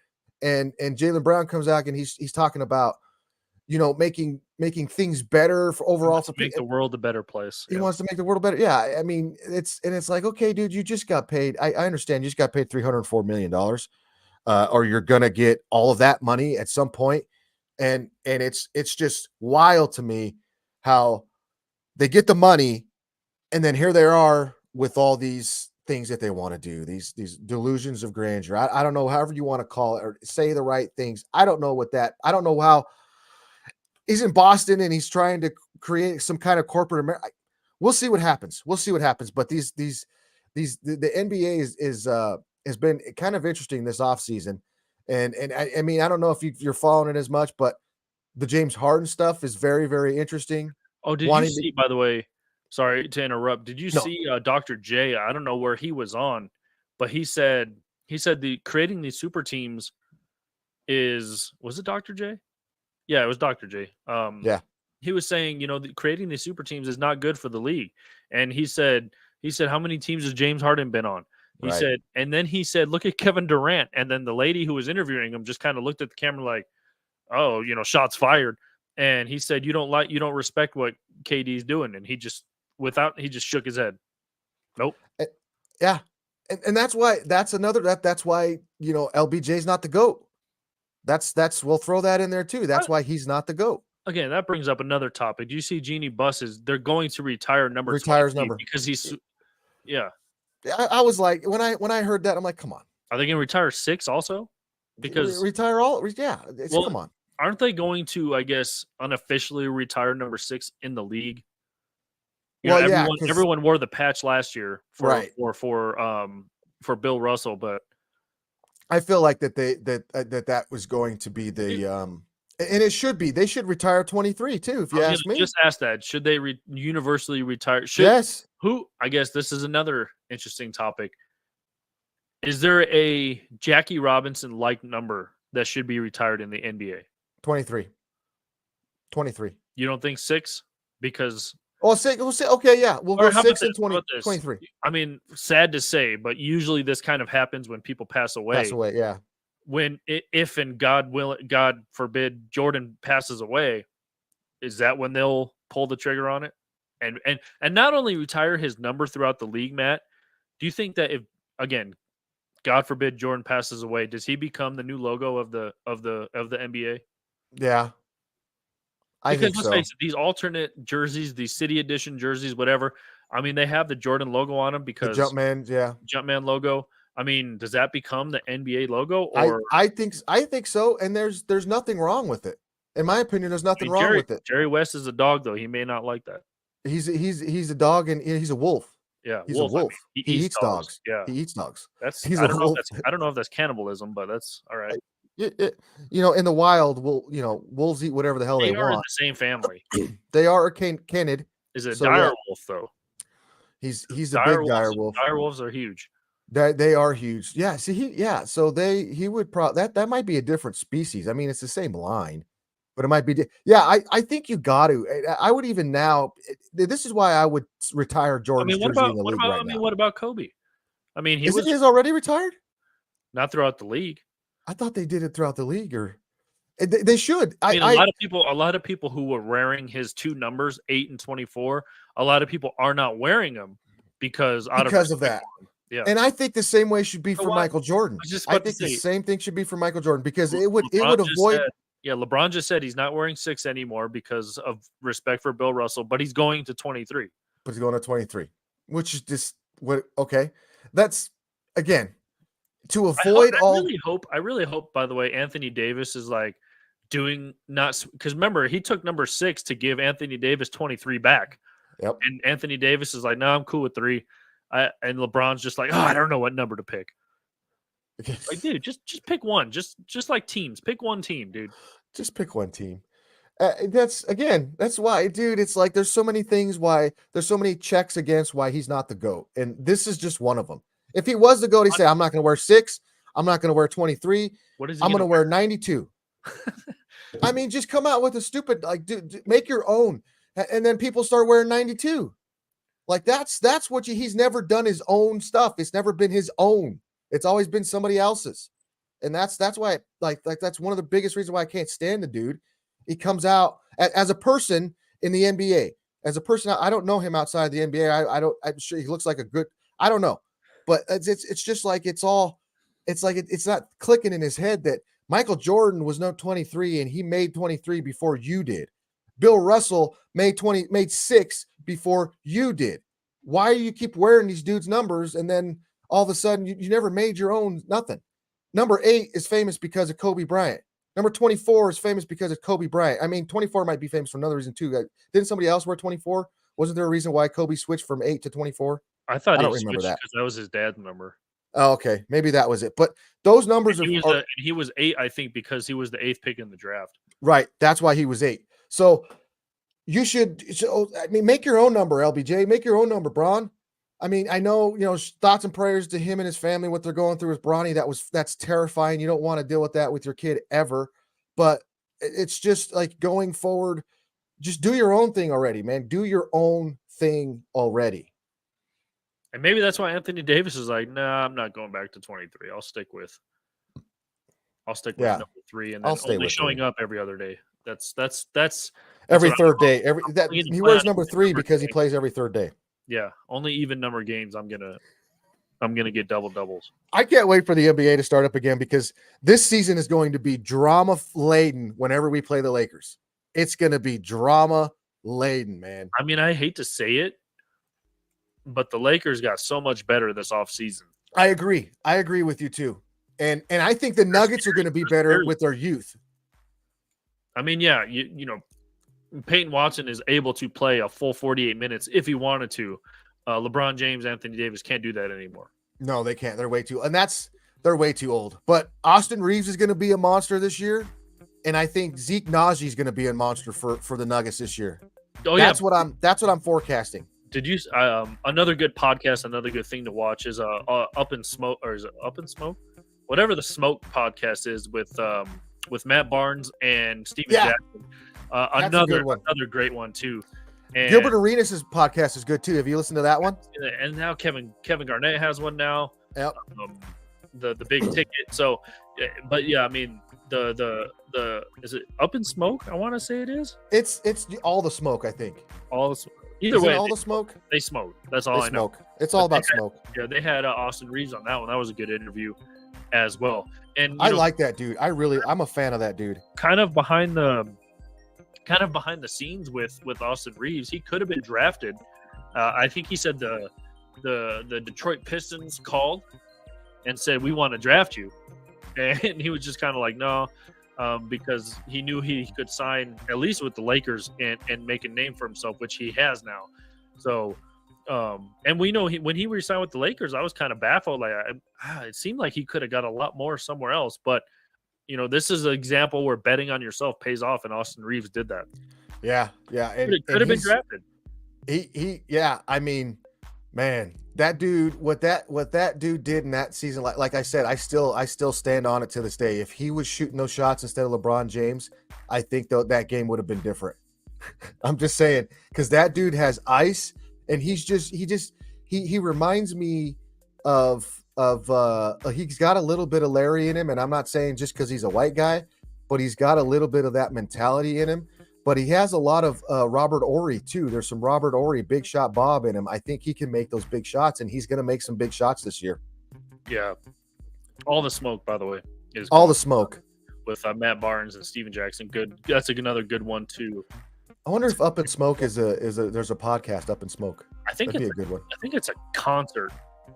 and Jaylen Brown comes out and he's talking about making things better for He overall wants for to make the world a better place. he Yeah. wants to make the world better. Yeah, I mean, it's like, okay, dude, you just got paid. I understand you just got paid $304 million. or you're gonna get all of that money at some point. And it's just wild to me how they get the money, and then here they are with all these things that they want to do, these delusions of grandeur. I don't know, however you want to call it or say the right things. I don't know I don't know how he's in Boston and he's trying to create some kind of corporate America. We'll see what happens. We'll see what happens. But the NBA has been kind of interesting this offseason. And I mean, I don't know if you're following it as much, but the James Harden stuff is very, very interesting. Oh, did you Wanting to see, by the way, sorry to interrupt, did you no, see, Dr. J? I don't know where he was on, but he said the creating these super teams was it Dr. J? Yeah, it was Dr. J. yeah, He was saying, creating these super teams is not good for the league. And he said, how many teams has James Harden been on? He right. said, and then he said, look at Kevin Durant. And then the lady who was interviewing him just kind of looked at the camera like, oh, shots fired. And he said, you don't respect what KD's doing. And he just shook his head. Nope. Yeah. And that's why that's why, LBJ's not the GOAT. We'll throw that in there too. That's why he's not the GOAT. Again, that brings up another topic. Do you see Jeannie Buses? They're going to retire number Retires 20 number. because yeah. I was like, when I heard that, I'm like, come on. Are they going to retire 6 also? Because retire all, yeah. Come on. Aren't they going to, I guess, unofficially retire number 6 in the league? Everyone wore the patch last year for Bill Russell, but I feel like that was going to be the and it should be. They should retire 23 too, if you ask me. Just ask that. Should they universally retire? Yes. Who? I guess this is another interesting topic. Is there a Jackie Robinson like number that should be retired in the NBA? 23. You don't think 6? Because we'll say okay, yeah, we'll go 6 and 23. I mean, sad to say, but usually this kind of happens when people pass away. Yeah. When if and God forbid Jordan passes away, is that when they'll pull the trigger on it? And not only retire his number throughout the league, Matt, do you think that if, again, God forbid Jordan passes away, does he become the new logo of the NBA? Yeah. Because let's face it, these alternate jerseys, these city edition jerseys, whatever, I mean, they have the Jordan logo on them because the Jumpman logo. I mean, does that become the NBA logo? Or I think so, and there's nothing wrong with it. In my opinion, there's nothing wrong with it. Jerry West is a dog, though. He may not like that. He's a dog, and he's a wolf. Yeah, he's a wolf. I mean, he eats dogs. Yeah, he eats dogs. I don't know if that's cannibalism, but that's all right. In the wild, wolves eat whatever the hell they want. They are in the same family. They are canid. Is it dire wolf though? He's a big dire wolf. Dire wolves are huge. They are huge. Yeah. See, so he would probably that might be a different species. I mean, it's the same line, but it might be. I think you got to. I would even now. This is why I would retire Jordan's jersey in the league right now. What about Kobe? I mean, Isn't his already retired? Not throughout the league. I thought they did it throughout the league, or they should. I mean, a lot of people who were wearing his 2 numbers, 8 and 24. A lot of people are not wearing them because of that. Yeah, and I think the same way should be for Michael Jordan. I think the same thing should be for Michael Jordan because it would avoid. LeBron just said he's not wearing 6 anymore because of respect for Bill Russell, but he's going to 23. But he's going to 23, which is just what? Okay, that's again to avoid all. I really hope. By the way, Anthony Davis is like doing because remember he took number 6 to give Anthony Davis 23 back. Yep. And Anthony Davis is like, no, I'm cool with 3. And LeBron's just like, I don't know what number to pick. Like, dude, just pick one. Just like teams, pick one team, dude. Just pick one team. That's why, dude. It's like there's so many things why there's so many checks against why he's not the GOAT, and this is just one of them. If he was the GOAT, he'd say, I'm not going to wear 6. I'm not going to wear 23. What is he? I'm going to wear 92. I mean, just come out with a stupid dude, make your own, and then people start wearing 92. Like that's what he's never done his own stuff. It's never been his own. It's always been somebody else's. And that's why like that's one of the biggest reasons why I can't stand the dude. He comes out as a person in the NBA. As a person, I don't know him outside the NBA. I'm sure he looks like a good, I don't know. But it's just like it's all it's like it's not clicking in his head that Michael Jordan was no 23 and he made 23 before you did. Bill Russell made 6 before you did. Why do you keep wearing these dudes' numbers and then all of a sudden you never made your own nothing? Number 8 is famous because of Kobe Bryant. Number 24 is famous because of Kobe Bryant. I mean, 24 might be famous for another reason too. Didn't somebody else wear 24? Wasn't there a reason why Kobe switched from 8 to 24? I thought I he don't remember switched that. because that was his dad's number. Oh, okay. Maybe that was it. But those numbers He was 8, I think, because he was the 8th pick in the draft. Right. That's why he was 8. So you should, I mean, make your own number, LBJ. Make your own number, Bron. I mean, I know, thoughts and prayers to him and his family, what they're going through with Bronny. That's terrifying. You don't want to deal with that with your kid ever. But it's just like going forward, just do your own thing already, man. Do your own thing already. And maybe that's why Anthony Davis is like, nah, I'm not going back to 23. I'll stick with number 3, and then only showing up every other day. That's every third day. He wears number 3 because he plays every third day. Yeah, only even number games. I'm gonna get double doubles. I can't wait for the NBA to start up again because this season is going to be drama laden. Whenever we play the Lakers, it's going to be drama laden, man. I mean, I hate to say it, but the Lakers got so much better this offseason. I agree with you too, and I think the Nuggets are going to be better with their youth. I mean, yeah, you know, Payton Watson is able to play a full 48 minutes if he wanted to. LeBron James, Anthony Davis can't do that anymore. No, they can't. They're way too, they're way too old. But Austin Reeves is going to be a monster this year, and I think Zeke Naji is going to be a monster for the Nuggets this year. Oh, that's what I'm forecasting. Did you? Another good podcast, another good thing to watch is Up in Smoke, or is it Up in Smoke? Whatever the Smoke podcast is with Matt Barnes and Steven Jackson. Another great one too. And Gilbert Arenas' podcast is good too. Have you listened to that one? And now Kevin Garnett has one now. Yep. The big ticket. So, but yeah, I mean the is it Up in Smoke? I want to say it is. It's all the smoke. I think all the either way. All the smoke. They smoke. That's all I know. It's all about smoke. Yeah, they had Austin Reeves on that one. That was a good interview as well. And I like that dude. I'm a fan of that dude. Kind of behind the scenes with Austin Reeves, he could have been drafted. I think he said the Detroit Pistons called and said, we want to draft you, and he was just kind of like, no, because he knew he could sign at least with the Lakers and make a name for himself, which he has now. So and we know when he re-signed with the Lakers, I was kind of baffled. Like it seemed like he could have got a lot more somewhere else, but you know, this is an example where betting on yourself pays off, and Austin Reeves did that. Yeah. It could have been drafted. Yeah. I mean, man, that dude, what that dude did in that season, like I said, I still stand on it to this day. If he was shooting those shots instead of LeBron James, I think that game would have been different. I'm just saying, because that dude has ice, and he reminds me of he's got a little bit of Larry in him, and I'm not saying just because he's a white guy, but he's got a little bit of that mentality in him. But he has a lot of Robert Horry too. There's some Robert Horry, big shot Bob in him. I think he can make those big shots, and he's going to make some big shots this year. Yeah, all the smoke, by the way, is all the smoke with Matt Barnes and Steven Jackson. Good, that's another good one too. I wonder if Up in Smoke there's a podcast, Up in Smoke. I think that'd be a good one. I think it's a concert.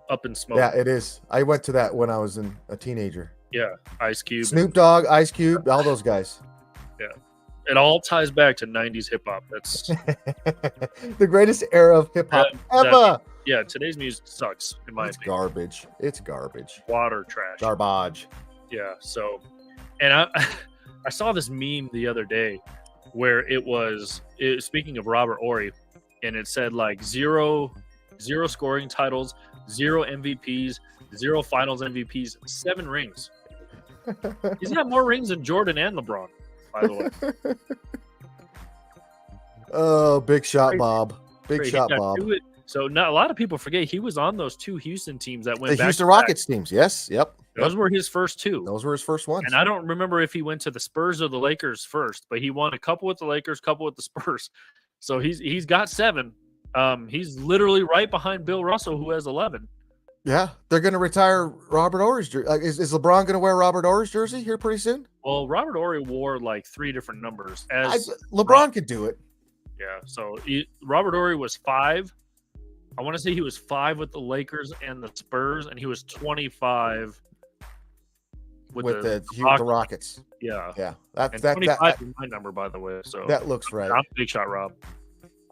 Up in Smoke. Yeah, it is. I went to that when I was a teenager. Yeah, Ice Cube, Snoop Dogg, Ice Cube, all those guys. Yeah, it all ties back to '90s hip hop. That's the greatest era of hip hop ever. Yeah, today's music sucks in my opinion. Garbage. It's garbage. Water trash. Garbage. Yeah. So, and I saw this meme the other day where it was speaking of Robert Horry, and it said like zero scoring titles, 0 MVPs, 0 Finals MVPs, 7 rings. He's got more rings than Jordan and LeBron, by the way. Oh, big shot, Bob. Big Great. shot, Bob. So not a lot of people forget he was on those 2 Houston teams that went the back. Houston Rockets teams. Yes. Yep. Those were his first 2. Those were his first ones. And I don't remember if he went to the Spurs or the Lakers first, but he won a couple with the Lakers, couple with the Spurs. So he's got 7. He's literally right behind Bill Russell, who has 11. Yeah, they're going to retire Robert Ory's jersey. Is LeBron going to wear Robert Ory's jersey here pretty soon? Well, Robert Ory wore like 3 different numbers as LeBron could do it. Yeah, so Robert Ory was 5. I want to say he was 5 with the Lakers and the Spurs, and he was 25 with the Rockets. Yeah, yeah. That 25 is my number, by the way. So that looks right. I'm big shot, Rob.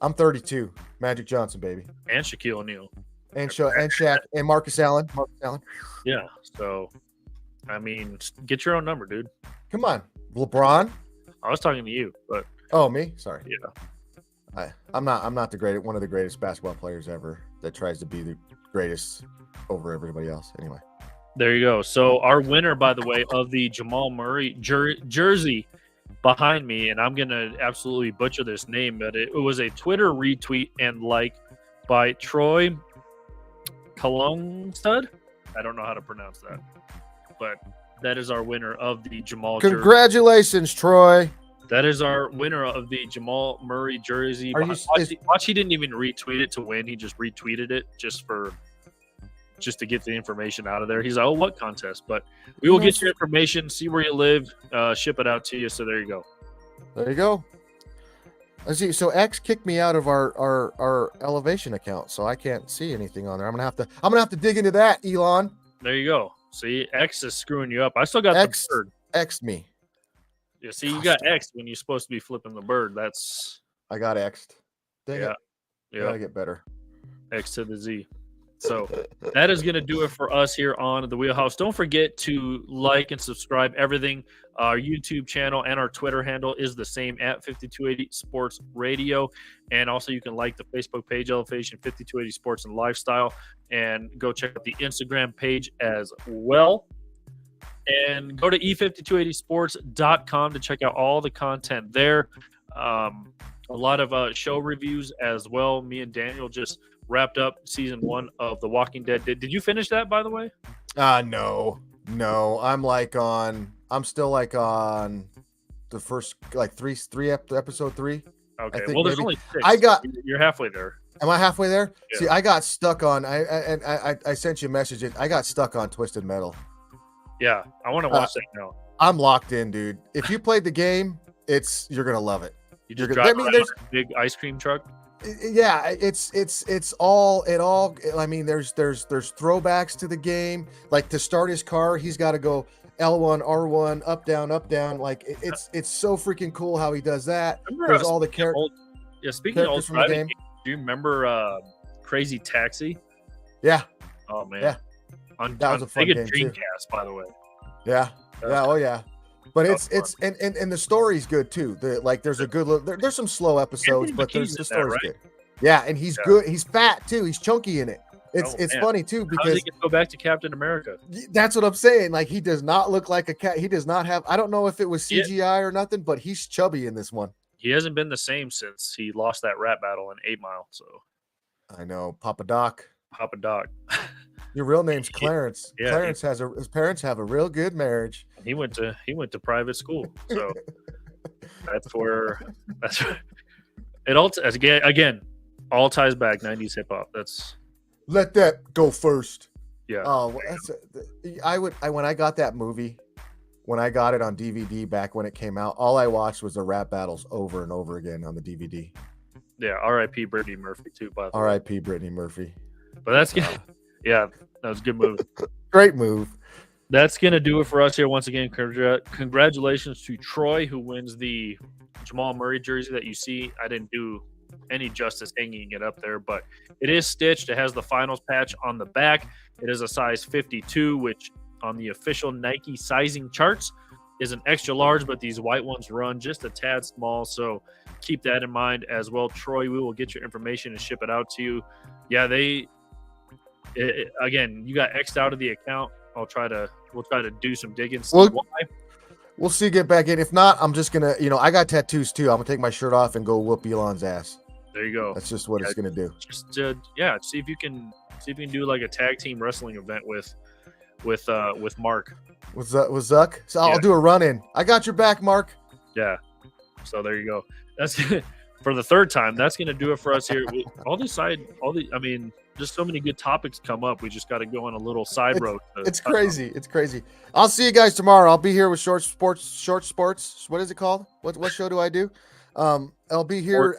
I'm 32. Magic Johnson, baby, and Shaquille O'Neal, and Shaq, and Marcus Allen. Yeah. So, I mean, get your own number, dude. Come on, LeBron. I was talking to you, but me. Sorry. Yeah. I'm not the greatest, one of the greatest basketball players ever that tries to be the greatest over everybody else. Anyway. There you go. So our winner, by the way, of the Jamal Murray jersey behind me, and I'm going to absolutely butcher this name, but it was a Twitter retweet and like by Troy Kalungstud. I don't know how to pronounce that, but that is our winner of the Jamal jersey. Congratulations, Troy. That is our winner of the Jamal Murray jersey. Watch, he didn't even retweet it to win. He just retweeted it just to get the information out of there. He's like, oh, what contest? But we will get your information, see where you live, ship it out to you. So there you go. There you go. Let's see. So X kicked me out of our elevation account, so I can't see anything on there. I'm gonna have to dig into that, Elon. There you go. See, X is screwing you up. I still got X, the bird. X me. Yeah, see, you got X when you're supposed to be flipping the bird. I got X'd. Yeah. Gotta get better. X to the Z. So that is going to do it for us here on the Wheelhouse. Don't forget to like and subscribe everything. Our YouTube channel and our Twitter handle is the same at 5280 Sports Radio. And also you can like the Facebook page, Elevation 5280 Sports and Lifestyle, and go check out the Instagram page as well. And go to e5280sports.com to check out all the content there. A lot of show reviews as well. Me and Daniel just wrapped up season 1 of The Walking Dead. Did you finish that, by the way? No. I'm still like on the first episode 3. Okay. Well, there's only 6. You're halfway there. Am I halfway there? Yeah. See, I got stuck on. I sent you a message. I got stuck on Twisted Metal. Yeah, I want to watch that now. I'm locked in, dude. If you played the game, you're gonna love it. You just drive around in a big ice cream truck. Yeah, it's all. I mean, there's throwbacks to the game. Like to start his car, he's got to go L1, R1, up down, up down. Like it's so freaking cool how he does that. There's all the characters. Yeah, speaking of old driving games, do you remember Crazy Taxi? Yeah. Oh man. Yeah. That was a fun game Dreamcast, too. By the way. Yeah. Oh yeah. But it's and the story's good too. There's a good there's some slow episodes, but the story's good. Yeah, and he's good. He's fat too. He's chunky in it. It's funny too because how does he go back to Captain America? That's what I'm saying. Like he does not look like a cat. He does not have. I don't know if it was CGI or nothing, but he's chubby in this one. He hasn't been the same since he lost that rap battle in 8 Mile. So I know, Papa Doc. Papa Doc. Your real name's Clarence. Yeah, Clarence his parents have a real good marriage. He went to private school, so that's where it all again all ties back 90s hip hop. That's let that go first. Yeah. Oh, when I got that movie, when I got it on DVD back when it came out, all I watched was the rap battles over and over again on the DVD. Yeah. R.I.P. Brittany Murphy too. By the way. R.I.P. Brittany Murphy. But that's good. Yeah, that was a good move. Great move. That's going to do it for us here. Once again, congratulations to Troy, who wins the Jamal Murray jersey that you see. I didn't do any justice hanging it up there, but it is stitched. It has the finals patch on the back. It is a size 52, which on the official Nike sizing charts is an extra large, but these white ones run just a tad small. So keep that in mind as well. Troy, we will get your information and ship it out to you. Yeah, again, you got X'd out of the account. We'll try to do some digging. We'll see. Get back in. If not, I'm just gonna. I got tattoos too. I'm gonna take my shirt off and go whoop Elon's ass. There you go. That's just what it's gonna do. Just see if you can do like a tag team wrestling event with Mark. With Zuck. So I'll do a run in. I got your back, Mark. Yeah. So there you go. That's for the third time. That's gonna do it for us here. I mean, just so many good topics come up. We just got to go on a little side road. It's crazy. It's crazy. I'll see you guys tomorrow. I'll be here with Short Sports. What is it called? What show do I do? I'll be here.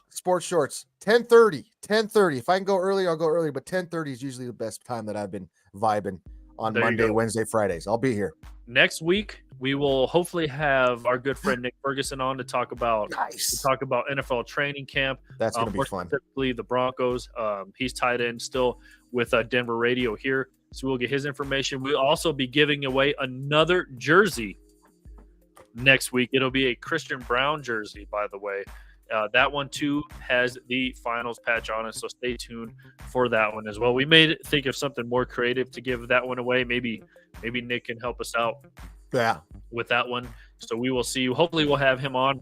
Sports Shorts. 10:30. If I can go early, I'll go early. But 10:30 is usually the best time that I've been vibing on Monday, Wednesday, Fridays. I'll be here. Next week, we will hopefully have our good friend Nick Ferguson on to talk about NFL training camp. That's going to be fun. Specifically, the Broncos. He's tied in still with Denver Radio here, so we'll get his information. We'll also be giving away another jersey next week. It'll be a Christian Brown jersey, by the way. That one, too, has the finals patch on it, so stay tuned for that one as well. We may think of something more creative to give that one away. Maybe Nick can help us out with that one. So we will see. Hopefully we'll have him on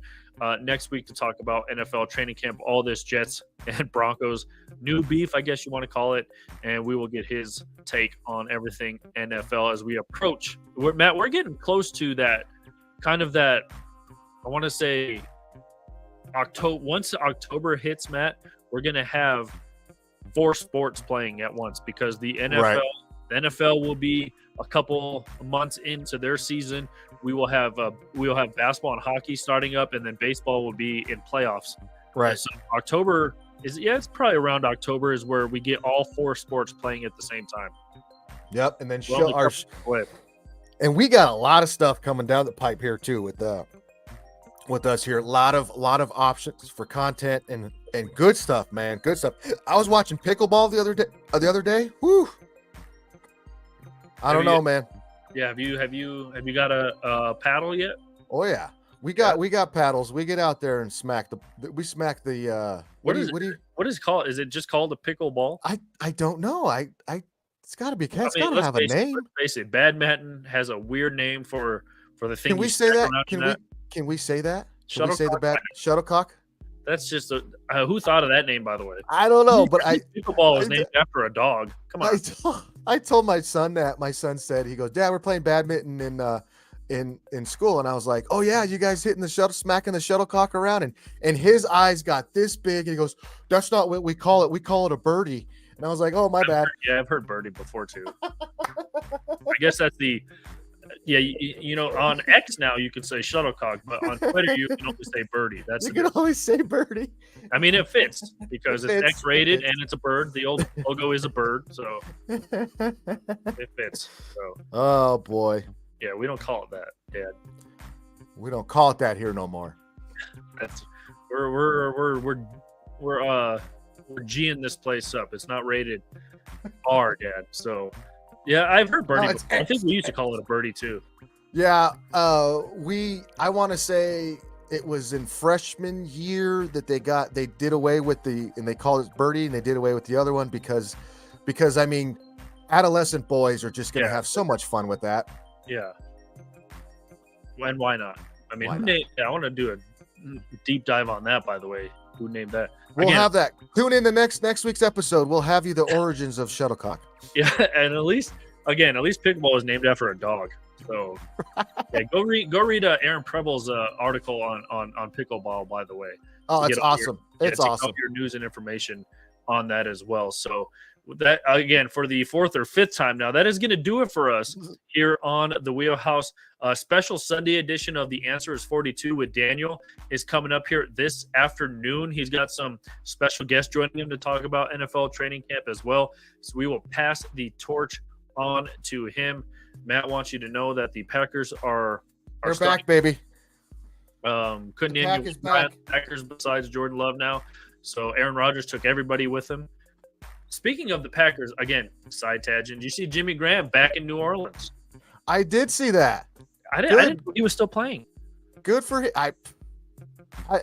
next week to talk about NFL training camp, all this Jets and Broncos new beef, I guess you want to call it, and we will get his take on everything NFL as we approach. Matt, we're getting close to that kind of that, I want to say, October. Once October hits, Matt, we're going to have 4 sports playing at once because the NFL will be a couple months into their season. We will have basketball and hockey starting up, and then baseball will be in playoffs. Right. So October it's probably around October is where we get all 4 sports playing at the same time. Yep, and then and we got a lot of stuff coming down the pipe here too with us here. A lot of options for content and good stuff, man. Good stuff. I was watching pickleball the other day. Woo. I don't know, man. Yeah, have you got a paddle yet? Oh yeah. We got paddles. We get out there and smack the what is it called? Is it just called a pickleball? I don't know. It's got to be. It's got to have a name. Let's face it. Badminton has a weird name for the thing. Can we say that? Can we say that? Can we say the shuttlecock? That's just who thought of that name, by the way? I don't know, but pickleball was named after a dog. Come on. I told my son that. My son said, he goes, "Dad, we're playing badminton in school," and I was like, "Oh yeah, you guys smacking the shuttlecock around," and his eyes got this big, and he goes, "That's not what we call it. We call it a birdie." And I was like, "Oh, my bad." I've heard birdie before too. I guess that's the. Yeah, on X now you can say shuttlecock, but on Twitter you can only say birdie. You can only say birdie. I mean, it fits because it's X-rated and it's a bird. The old logo is a bird, so it fits. So. Oh boy. Yeah, we don't call it that, Dad. We don't call it that here no more. We're G'ing this place up. It's not rated R, Dad. So. Yeah, I've heard birdie. I think we used to call it a birdie too. Yeah, I want to say it was in freshman year that they did away with and they called it birdie, and they did away with the other one because I mean, adolescent boys are just going to have so much fun with that. Yeah. And why not? I mean, I want to do a deep dive on that, by the way. Who named that? We'll have that. Tune in to next week's episode. We'll have you the origins of shuttlecock. Yeah, and at least pickleball is named after a dog. So yeah, go read Aaron Preble's article on pickleball, by the way. Oh, it's awesome. It's awesome. Your news and information on that as well. So that, again, for the 4th or 5th time now, that is going to do it for us here on the Wheelhouse. Special Sunday edition of The Answer is 42 with Daniel is coming up here this afternoon. He's got some special guests joining him to talk about NFL training camp as well. So we will pass the torch on to him. Matt wants you to know that the Packers are back, baby. Couldn't name you Packers besides Jordan Love now. So Aaron Rodgers took everybody with him. Speaking of the Packers, again, side tangent, you see Jimmy Graham back in New Orleans? I did see that. I didn't know he was still playing. Good for him.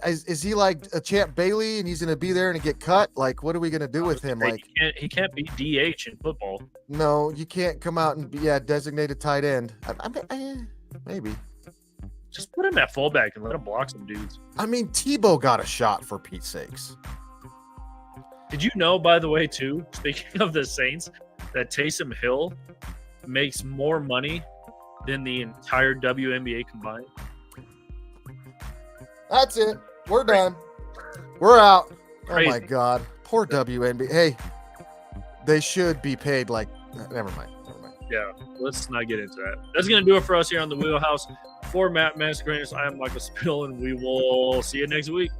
Is he like a Champ Bailey and he's going to be there and get cut? Like, what are we going to do with him? Like, he can't be DH in football. No, you can't come out and be designated tight end. Maybe. Just put him at fullback and let him block some dudes. I mean, Tebow got a shot, for Pete's sakes. Did you know, by the way, too, speaking of the Saints, that Taysom Hill makes more money than the entire WNBA combined? That's it. We're done. We're out. Crazy. Oh, my God. Poor WNBA. Hey, They should be paid like. Never mind. Yeah, let's not get into that. That's going to do it for us here on the Wheelhouse. For Matt Mascarenas, I am Michael Spill, and we will see you next week.